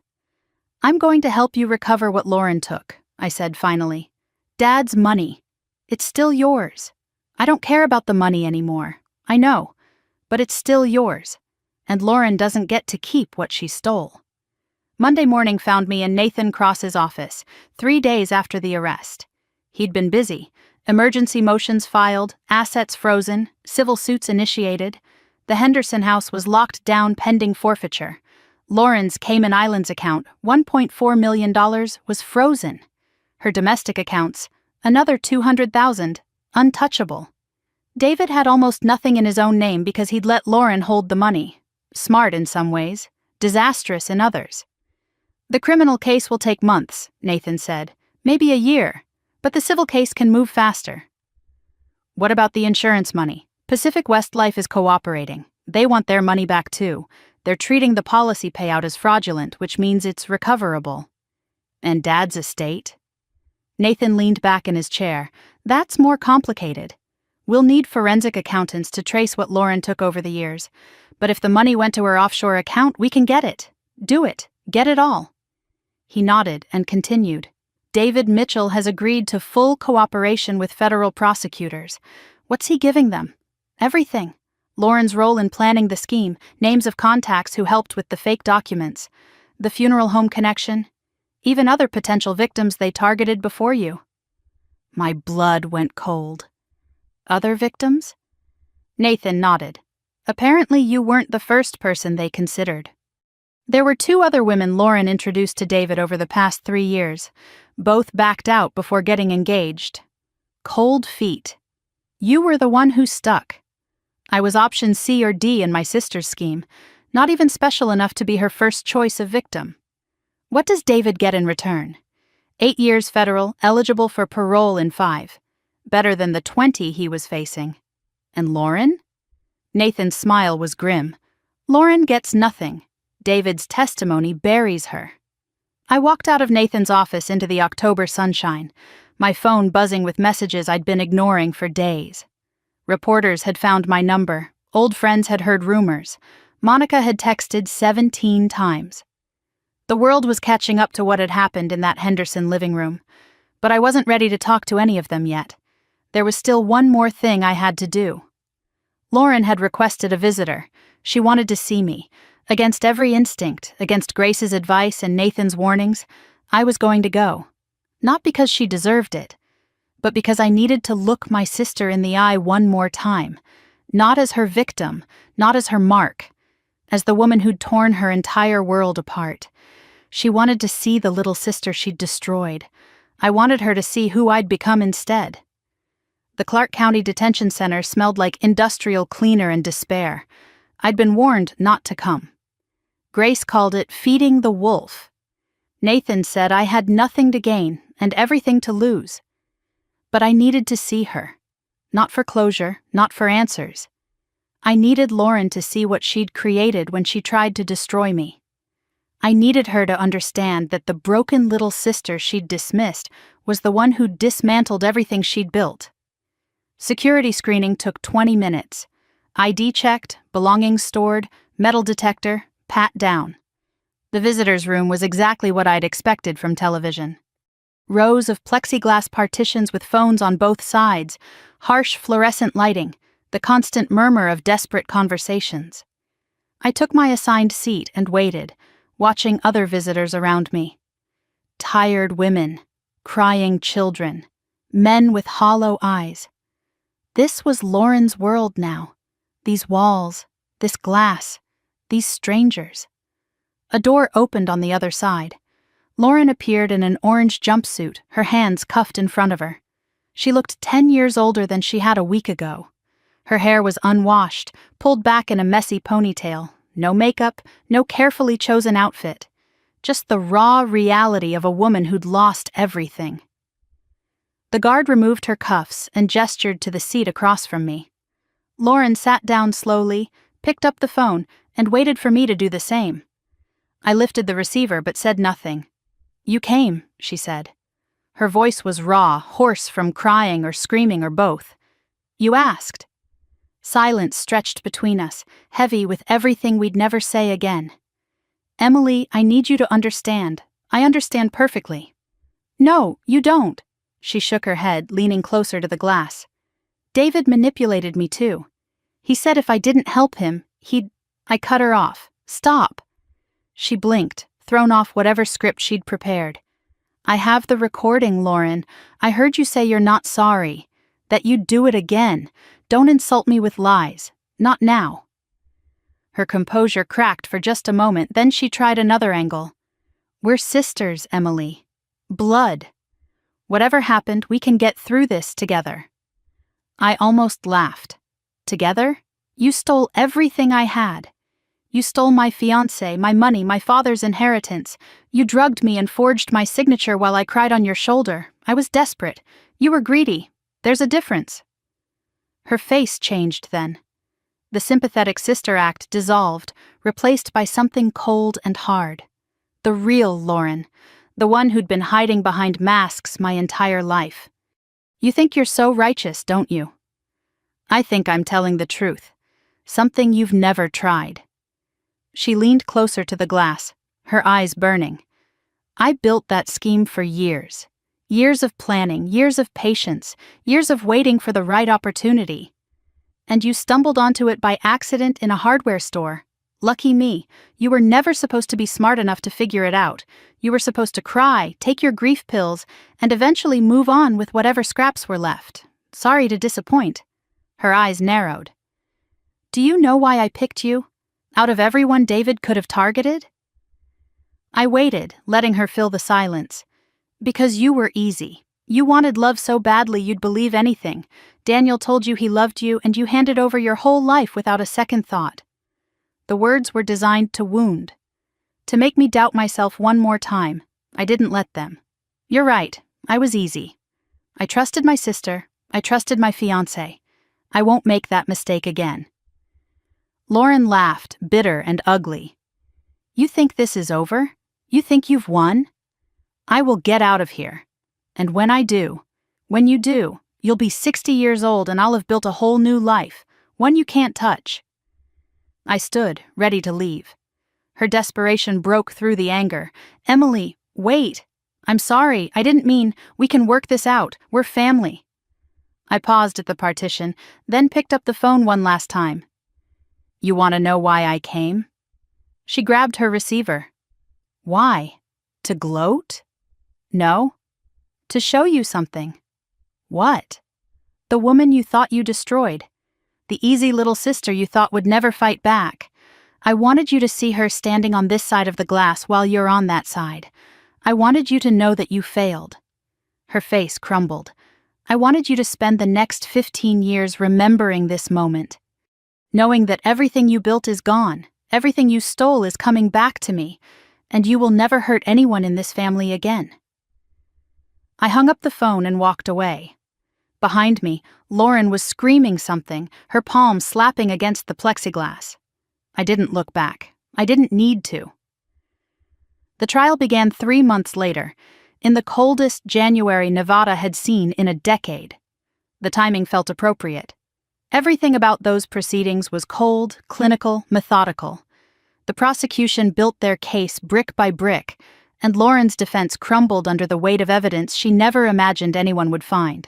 I'm going to help you recover what Lauren took, I said finally. Dad's money. It's still yours. I don't care about the money anymore. I know. But it's still yours. And Lauren doesn't get to keep what she stole. Monday morning found me in Nathan Cross's office, 3 days after the arrest. He'd been busy. Emergency motions filed, assets frozen, civil suits initiated. The Henderson house was locked down pending forfeiture. Lauren's Cayman Islands account, $1.4 million, was frozen. Her domestic accounts, another $200,000, untouchable. David had almost nothing in his own name because he'd let Lauren hold the money. Smart in some ways, disastrous in others. The criminal case will take months, Nathan said, maybe a year, but the civil case can move faster. What about the insurance money? Pacific West Life is cooperating. They want their money back too. They're treating the policy payout as fraudulent, which means it's recoverable. And Dad's estate? Nathan leaned back in his chair. That's more complicated. We'll need forensic accountants to trace what Lauren took over the years. But if the money went to her offshore account, we can get it. Do it. Get it all. He nodded and continued. David Mitchell has agreed to full cooperation with federal prosecutors. What's he giving them? Everything. Lauren's role in planning the scheme, names of contacts who helped with the fake documents, the funeral home connection, even other potential victims they targeted before you. My blood went cold. Other victims? Nathan nodded. Apparently you weren't the first person they considered. There were 2 other women Lauren introduced to David over the past 3 years. Both backed out before getting engaged. Cold feet. You were the one who stuck. I was option C or D in my sister's scheme, not even special enough to be her first choice of victim. What does David get in return? 8 years federal, eligible for parole in 5. Better than the 20 he was facing. And Lauren? Nathan's smile was grim. Lauren gets nothing. David's testimony buries her. I walked out of Nathan's office into the October sunshine, my phone buzzing with messages I'd been ignoring for days. Reporters had found my number. Old friends had heard rumors. Monica had texted 17 times. The world was catching up to what had happened in that Henderson living room, but I wasn't ready to talk to any of them yet. There was still one more thing I had to do. Lauren had requested a visitor. She wanted to see me. Against every instinct, against Grace's advice and Nathan's warnings, I was going to go. Not because she deserved it, but because I needed to look my sister in the eye one more time. Not as her victim, not as her mark, as the woman who'd torn her entire world apart. She wanted to see the little sister she'd destroyed. I wanted her to see who I'd become instead. The Clark County Detention Center smelled like industrial cleaner and despair. I'd been warned not to come. Grace called it feeding the wolf. Nathan said I had nothing to gain and everything to lose. But I needed to see her. Not for closure, not for answers. I needed Lauren to see what she'd created when she tried to destroy me. I needed her to understand that the broken little sister she'd dismissed was the one who'd dismantled everything she'd built. Security screening took 20 minutes. ID checked, belongings stored, metal detector, pat down. The visitor's room was exactly what I'd expected from television. Rows of plexiglass partitions with phones on both sides, harsh fluorescent lighting, the constant murmur of desperate conversations. I took my assigned seat and waited, watching other visitors around me. Tired women, crying children, men with hollow eyes. This was Lauren's world now. These walls, this glass, these strangers. A door opened on the other side. Lauren appeared in an orange jumpsuit, her hands cuffed in front of her. She looked 10 years older than she had a week ago. Her hair was unwashed, pulled back in a messy ponytail. No makeup, no carefully chosen outfit. Just the raw reality of a woman who'd lost everything. The guard removed her cuffs and gestured to the seat across from me. Lauren sat down slowly, picked up the phone, and waited for me to do the same. I lifted the receiver but said nothing. "You came," she said. Her voice was raw, hoarse from crying or screaming or both. "You asked." Silence stretched between us, heavy with everything we'd never say again. "Emily, I need you to understand. I understand perfectly." "No, you don't." She shook her head, leaning closer to the glass. "David manipulated me too. He said if I didn't help him, he'd—" I cut her off. "Stop." She blinked, thrown off whatever script she'd prepared. "I have the recording, Lauren. I heard you say you're not sorry. That you'd do it again. Don't insult me with lies. Not now." Her composure cracked for just a moment, then she tried another angle. "We're sisters, Emily. Blood. Whatever happened, we can get through this together." I almost laughed. "Together? You stole everything I had. You stole my fiancé, my money, my father's inheritance. You drugged me and forged my signature while I cried on your shoulder. I was desperate. You were greedy. There's a difference." Her face changed then. The sympathetic sister act dissolved, replaced by something cold and hard. The real Lauren. the one who'd been hiding behind masks my entire life. You think you're so righteous, don't you? I think I'm telling the truth. Something you've never tried. She leaned closer to the glass, her eyes burning. I built that scheme for years. Years of planning, years of patience, years of waiting for the right opportunity. And you stumbled onto it by accident in a hardware store. Lucky me, you were never supposed to be smart enough to figure it out. You were supposed to cry, take your grief pills, and eventually move on with whatever scraps were left. Sorry to disappoint. Her eyes narrowed. Do you know why I picked you? Out of everyone David could have targeted? I waited, letting her fill the silence. Because you were easy. You wanted love so badly you'd believe anything. Daniel told you he loved you and you handed over your whole life without a second thought. The words were designed to wound. To make me doubt myself one more time. I didn't let them. You're right, I was easy. I trusted my sister. I trusted my fiancé. I won't make that mistake again. Lauren laughed, bitter and ugly. You think this is over? You think you've won? I will get out of here. And when I do, when you do, you'll be 60 years old and I'll have built a whole new life, one you can't touch. I stood, ready to leave. Her desperation broke through the anger. Emily, wait. I'm sorry, I didn't mean, we can work this out, we're family. I paused at the partition, then picked up the phone one last time. You want to know why I came? She grabbed her receiver. Why? To gloat? No. To show you something. What? The woman you thought you destroyed. The easy little sister you thought would never fight back. I wanted you to see her standing on this side of the glass while you're on that side. I wanted you to know that you failed. Her face crumbled. I wanted you to spend the next 15 years remembering this moment. Knowing that everything you built is gone, everything you stole is coming back to me, and you will never hurt anyone in this family again. I hung up the phone and walked away. Behind me, Lauren was screaming something, her palm slapping against the plexiglass. I didn't look back. I didn't need to. The trial began 3 months later, in the coldest January Nevada had seen in a decade. The timing felt appropriate. Everything about those proceedings was cold, clinical, methodical. The prosecution built their case brick by brick, and Lauren's defense crumbled under the weight of evidence she never imagined anyone would find.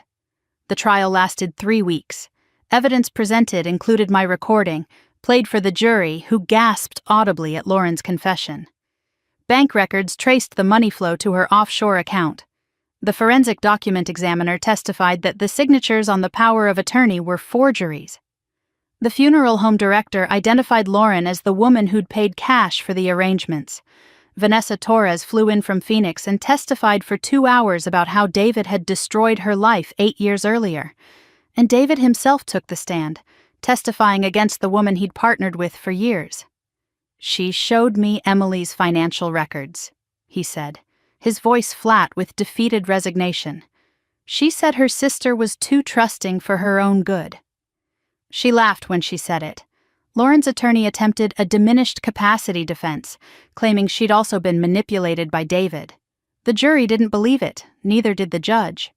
The trial lasted 3 weeks. Evidence presented included my recording, played for the jury, who gasped audibly at Lauren's confession. Bank records traced the money flow to her offshore account. The forensic document examiner testified that the signatures on the power of attorney were forgeries. The funeral home director identified Lauren as the woman who'd paid cash for the arrangements. Vanessa Torres flew in from Phoenix and testified for 2 hours about how David had destroyed her life 8 years earlier. And David himself took the stand, testifying against the woman he'd partnered with for years. She showed me Emily's financial records, he said, his voice flat with defeated resignation. She said her sister was too trusting for her own good. She laughed when she said it. Lauren's attorney attempted a diminished capacity defense, claiming she'd also been manipulated by David. The jury didn't believe it, neither did the judge.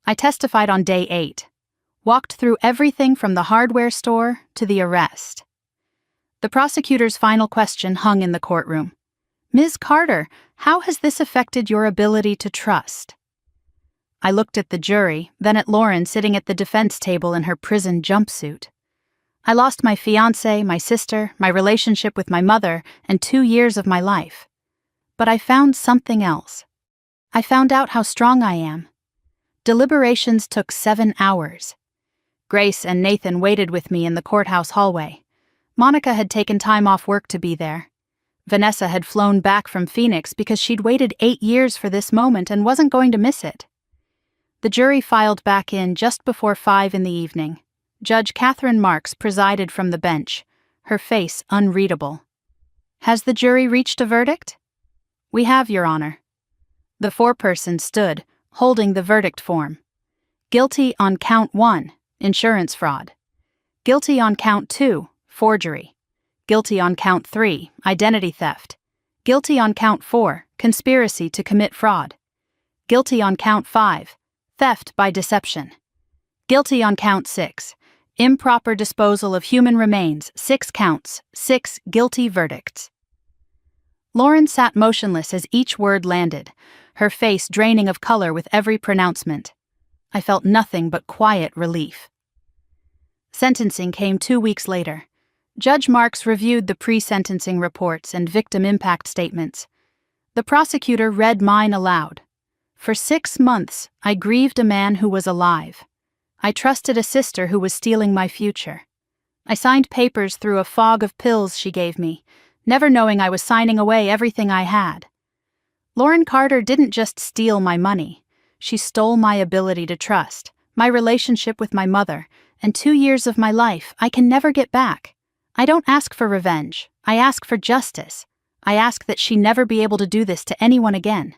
I testified on day 8, walked through everything from the hardware store to the arrest. The prosecutor's final question hung in the courtroom. Ms. Carter, how has this affected your ability to trust? I looked at the jury, then at Lauren sitting at the defense table in her prison jumpsuit. I lost my fiancé, my sister, my relationship with my mother, and 2 years of my life. But I found something else. I found out how strong I am. Deliberations took 7 hours. Grace and Nathan waited with me in the courthouse hallway. Monica had taken time off work to be there. Vanessa had flown back from Phoenix because she'd waited 8 years for this moment and wasn't going to miss it. The jury filed back in just before 5 in the evening. Judge Catherine Marks presided from the bench, her face unreadable. Has the jury reached a verdict? We have, Your Honor. The foreperson stood, holding the verdict form. Guilty on count 1, insurance fraud. Guilty on count 2, forgery. Guilty on count 3, identity theft. Guilty on count 4, conspiracy to commit fraud. Guilty on count 5, theft by deception. Guilty on count 6, improper disposal of human remains, 6 counts, 6 guilty verdicts. Lauren sat motionless as each word landed, her face draining of color with every pronouncement. I felt nothing but quiet relief. Sentencing came 2 weeks later. Judge Marks reviewed the pre-sentencing reports and victim impact statements. The prosecutor read mine aloud. For 6 months, I grieved a man who was alive. I trusted a sister who was stealing my future. I signed papers through a fog of pills she gave me, never knowing I was signing away everything I had. Lauren Carter didn't just steal my money. She stole my ability to trust, my relationship with my mother, and 2 years of my life I can never get back. I don't ask for revenge. I ask for justice. I ask that she never be able to do this to anyone again.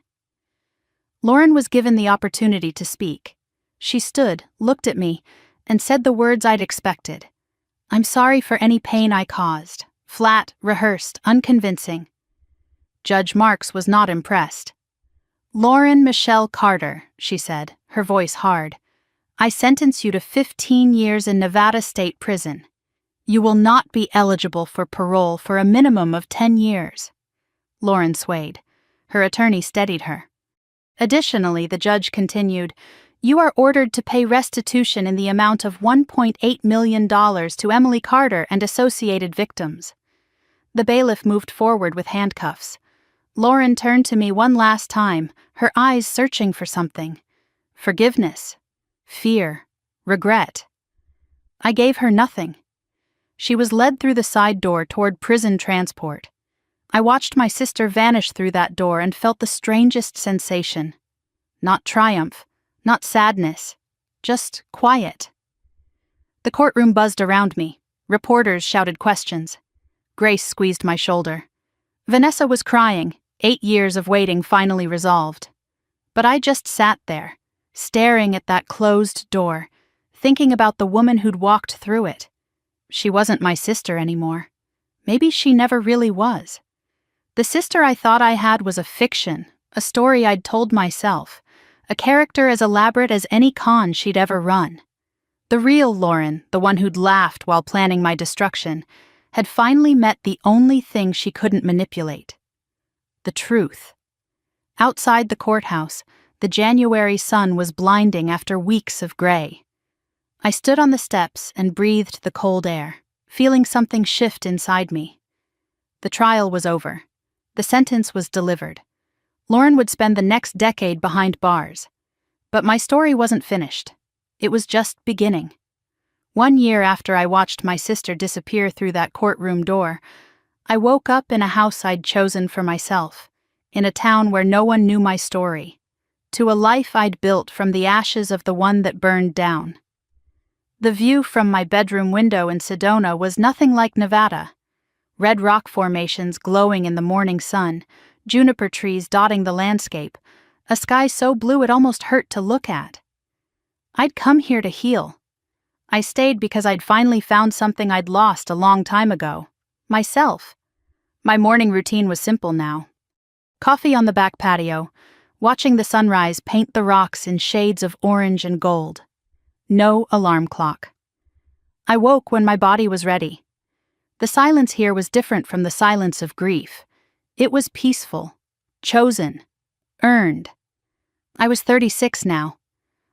Lauren was given the opportunity to speak. She stood, looked at me, and said the words I'd expected. "I'm sorry for any pain I caused." Flat, rehearsed, unconvincing. Judge Marks was not impressed. "Lauren Michelle Carter," she said, her voice hard, "I sentence you to 15 years in Nevada State Prison. You will not be eligible for parole for a minimum of 10 years. Lauren swayed. Her attorney steadied her. Additionally, the judge continued, "You are ordered to pay restitution in the amount of $1.8 million to Emily Carter and associated victims." The bailiff moved forward with handcuffs. Lauren turned to me one last time, her eyes searching for something. Forgiveness. Fear. Regret. I gave her nothing. She was led through the side door toward prison transport. I watched my sister vanish through that door and felt the strangest sensation. Not triumph, not sadness, just quiet. The courtroom buzzed around me. Reporters shouted questions. Grace squeezed my shoulder. Vanessa was crying, 8 years of waiting finally resolved. But I just sat there, staring at that closed door, thinking about the woman who'd walked through it. She wasn't my sister anymore. Maybe she never really was. The sister I thought I had was a fiction, a story I'd told myself, a character as elaborate as any con she'd ever run. The real Lauren, the one who'd laughed while planning my destruction, had finally met the only thing she couldn't manipulate. The truth. Outside the courthouse, the January sun was blinding after weeks of gray. I stood on the steps and breathed the cold air, feeling something shift inside me. The trial was over. The sentence was delivered. Lauren would spend the next decade behind bars. But my story wasn't finished. It was just beginning. 1 year after I watched my sister disappear through that courtroom door, I woke up in a house I'd chosen for myself, in a town where no one knew my story, to a life I'd built from the ashes of the one that burned down. The view from my bedroom window in Sedona was nothing like Nevada. Red rock formations glowing in the morning sun, juniper trees dotting the landscape, a sky so blue it almost hurt to look at. I'd come here to heal. I stayed because I'd finally found something I'd lost a long time ago. Myself. My morning routine was simple now. Coffee on the back patio, watching the sunrise paint the rocks in shades of orange and gold. No alarm clock. I woke when my body was ready. The silence here was different from the silence of grief. It was peaceful, chosen, earned. I was 36 now.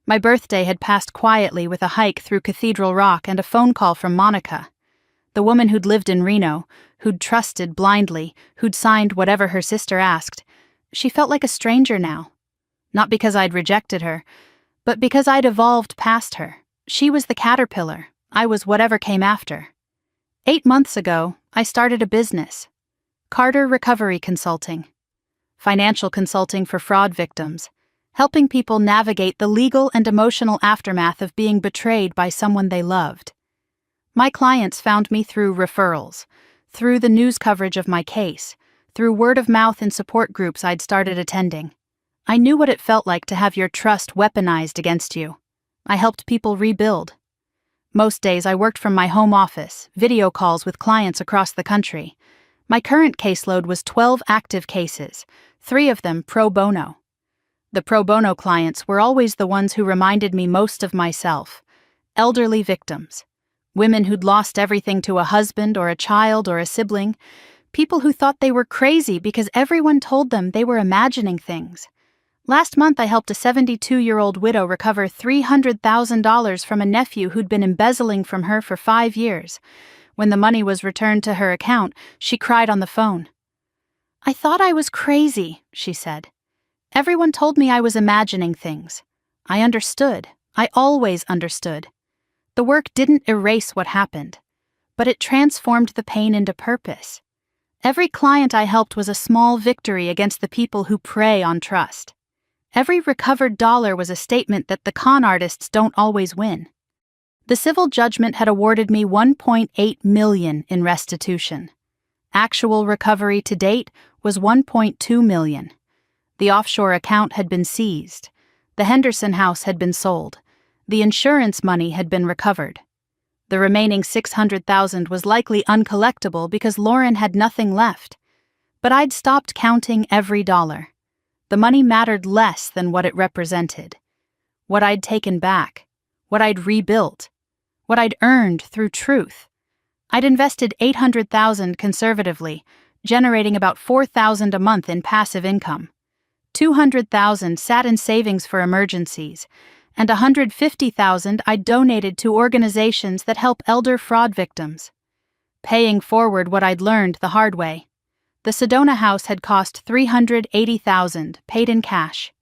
My birthday had passed quietly with a hike through Cathedral Rock and a phone call from Monica, the woman who'd lived in Reno, who'd trusted blindly, who'd signed whatever her sister asked. She felt like a stranger now. Not because I'd rejected her, but because I'd evolved past her. She was the caterpillar. I was whatever came after. 8 months ago, I started a business. Carter Recovery Consulting. Financial consulting for fraud victims, helping people navigate the legal and emotional aftermath of being betrayed by someone they loved. My clients found me through referrals, through the news coverage of my case, through word of mouth in support groups I'd started attending. I knew what it felt like to have your trust weaponized against you. I helped people rebuild. Most days I worked from my home office, video calls with clients across the country. My current caseload was 12 active cases, 3 of them pro bono. The pro bono clients were always the ones who reminded me most of myself. Elderly victims, women who'd lost everything to a husband or a child or a sibling, people who thought they were crazy because everyone told them they were imagining things. Last month I helped a 72-year-old widow recover $300,000 from a nephew who'd been embezzling from her for 5 years. When the money was returned to her account, she cried on the phone. "I thought I was crazy," she said. "Everyone told me I was imagining things. I understood. I always understood. The work didn't erase what happened, but it transformed the pain into purpose. Every client I helped was a small victory against the people who prey on trust. Every recovered dollar was a statement that the con artists don't always win." The civil judgment had awarded me $1.8 million in restitution. Actual recovery to date was $1.2 million. The offshore account had been seized. The Henderson house had been sold. The insurance money had been recovered. The remaining $600,000 was likely uncollectible because Lauren had nothing left. But I'd stopped counting every dollar. The money mattered less than what it represented. What I'd taken back. What I'd rebuilt. What I'd earned through truth. I'd invested $800,000 conservatively, generating about $4,000 a month in passive income. $200,000 sat in savings for emergencies, and $150,000 I donated to organizations that help elder fraud victims. Paying forward what I'd learned the hard way. The Sedona house had cost $380,000, paid in cash.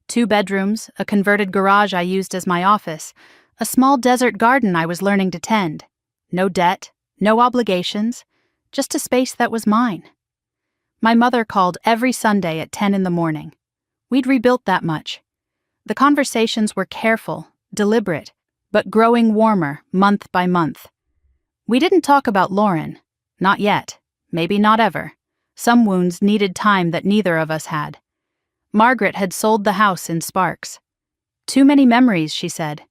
2 bedrooms, a converted garage I used as my office, a small desert garden I was learning to tend. No debt, no obligations, just a space that was mine. My mother called every Sunday at 10 in the morning. We'd rebuilt that much. The conversations were careful, deliberate, but growing warmer month by month. We didn't talk about Lauren. Not yet. Maybe not ever. Some wounds needed time that neither of us had. Margaret had sold the house in sparks. Too many memories, she said.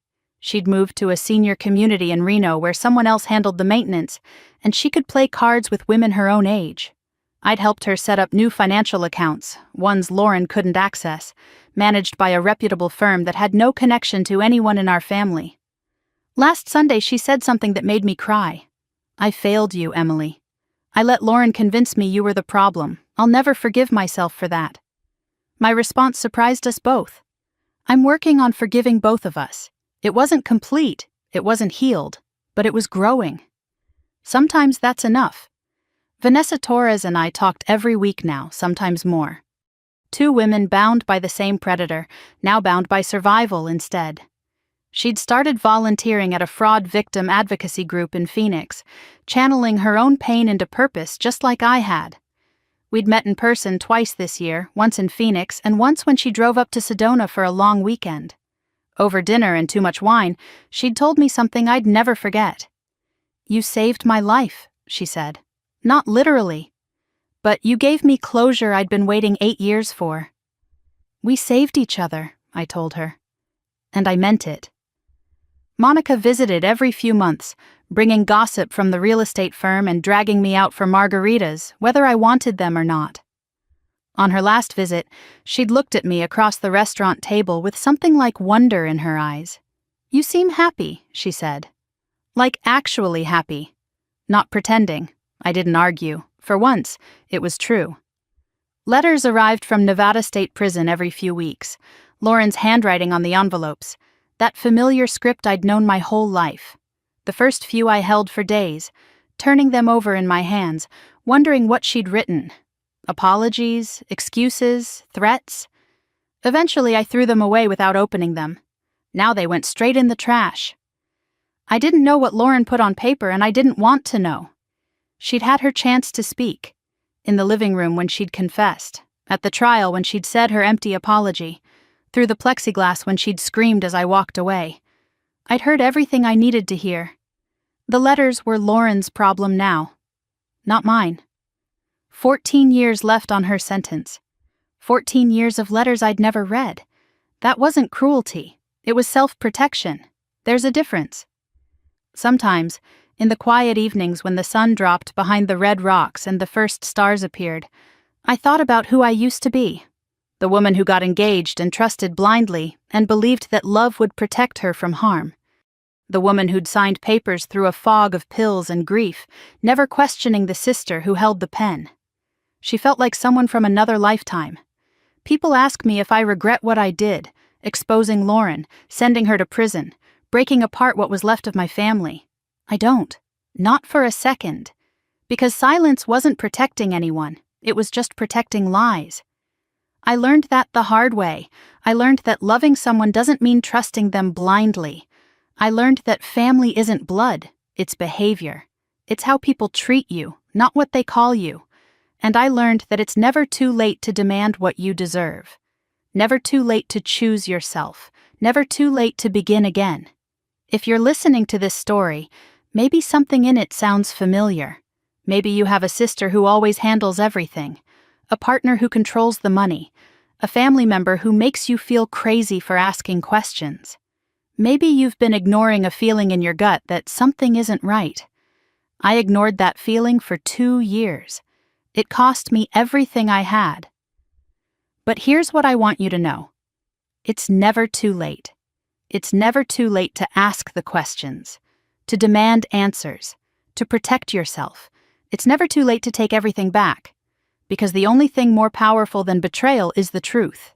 She'd moved to a senior community in Reno where someone else handled the maintenance, and she could play cards with women her own age. I'd helped her set up new financial accounts, ones Lauren couldn't access, managed by a reputable firm that had no connection to anyone in our family. Last Sunday she said something that made me cry. "I failed you, Emily. I let Lauren convince me you were the problem. I'll never forgive myself for that." My response surprised us both. I'm working on forgiving both of us. It wasn't complete, it wasn't healed, but it was growing. Sometimes that's enough. Vanessa Torres and I talked every week now, sometimes more. 2 women bound by the same predator, now bound by survival instead. She'd started volunteering at a fraud victim advocacy group in Phoenix, channeling her own pain into purpose just like I had. We'd met in person twice this year, once in Phoenix and once when she drove up to Sedona for a long weekend. Over dinner and too much wine, she'd told me something I'd never forget. "You saved my life," she said. "Not literally. But you gave me closure I'd been waiting 8 years for." "We saved each other," I told her. And I meant it. Monica visited every few months, bringing gossip from the real estate firm and dragging me out for margaritas, whether I wanted them or not. On her last visit, she'd looked at me across the restaurant table with something like wonder in her eyes. "You seem happy," she said. Like actually happy. Not pretending. I didn't argue. For once, it was true. Letters arrived from Nevada State Prison every few weeks. Lauren's handwriting on the envelopes. That familiar script I'd known my whole life. The first few I held for days, turning them over in my hands, wondering what she'd written. Apologies, excuses, threats. Eventually I threw them away without opening them. Now they went straight in the trash. I didn't know what Lauren put on paper and I didn't want to know. She'd had her chance to speak. In the living room when she'd confessed. At the trial when she'd said her empty apology. Through the plexiglass when she'd screamed as I walked away. I'd heard everything I needed to hear. The letters were Lauren's problem now. Not mine. 14 years left on her sentence. 14 years of letters I'd never read. That wasn't cruelty. It was self-protection. There's a difference. Sometimes, In the quiet evenings when the sun dropped behind the red rocks and the first stars appeared, I thought about who I used to be. The woman who got engaged and trusted blindly and believed that love would protect her from harm. The woman who'd signed papers through a fog of pills and grief, never questioning the sister who held the pen. She felt like someone from another lifetime. People ask me if I regret what I did, exposing Lauren, sending her to prison, breaking apart what was left of my family. I don't. Not for a second. Because silence wasn't protecting anyone, it was just protecting lies. I learned that the hard way. I learned that loving someone doesn't mean trusting them blindly. I learned that family isn't blood, it's behavior. It's how people treat you, not what they call you. And I learned that it's never too late to demand what you deserve. Never too late to choose yourself. Never too late to begin again. If you're listening to this story, maybe something in it sounds familiar. Maybe you have a sister who always handles everything, a partner who controls the money, a family member who makes you feel crazy for asking questions. Maybe you've been ignoring a feeling in your gut that something isn't right. I ignored that feeling for 2 years. It cost me everything I had. But here's what I want you to know. It's never too late. It's never too late to ask the questions, to demand answers, to protect yourself. It's never too late to take everything back, because the only thing more powerful than betrayal is the truth.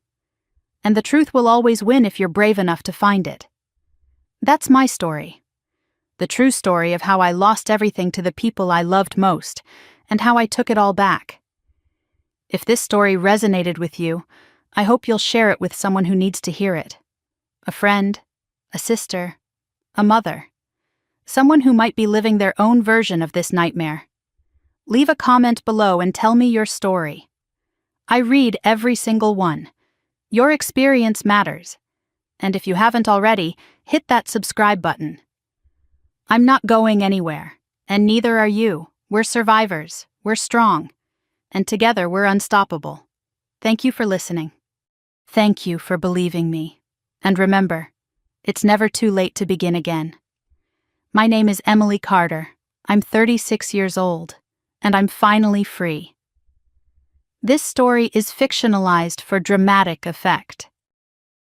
And the truth will always win if you're brave enough to find it. That's my story. The true story of how I lost everything to the people I loved most, and how I took it all back. If this story resonated with you, I hope you'll share it with someone who needs to hear it. A friend, a sister, a mother. Someone who might be living their own version of this nightmare. Leave a comment below and tell me your story. I read every single one. Your experience matters. And if you haven't already, hit that subscribe button. I'm not going anywhere, and neither are you. We're survivors, we're strong, and together we're unstoppable. Thank you for listening. Thank you for believing me. And remember, it's never too late to begin again. My name is Emily Carter. I'm 36 years old, and I'm finally free. This story is fictionalized for dramatic effect.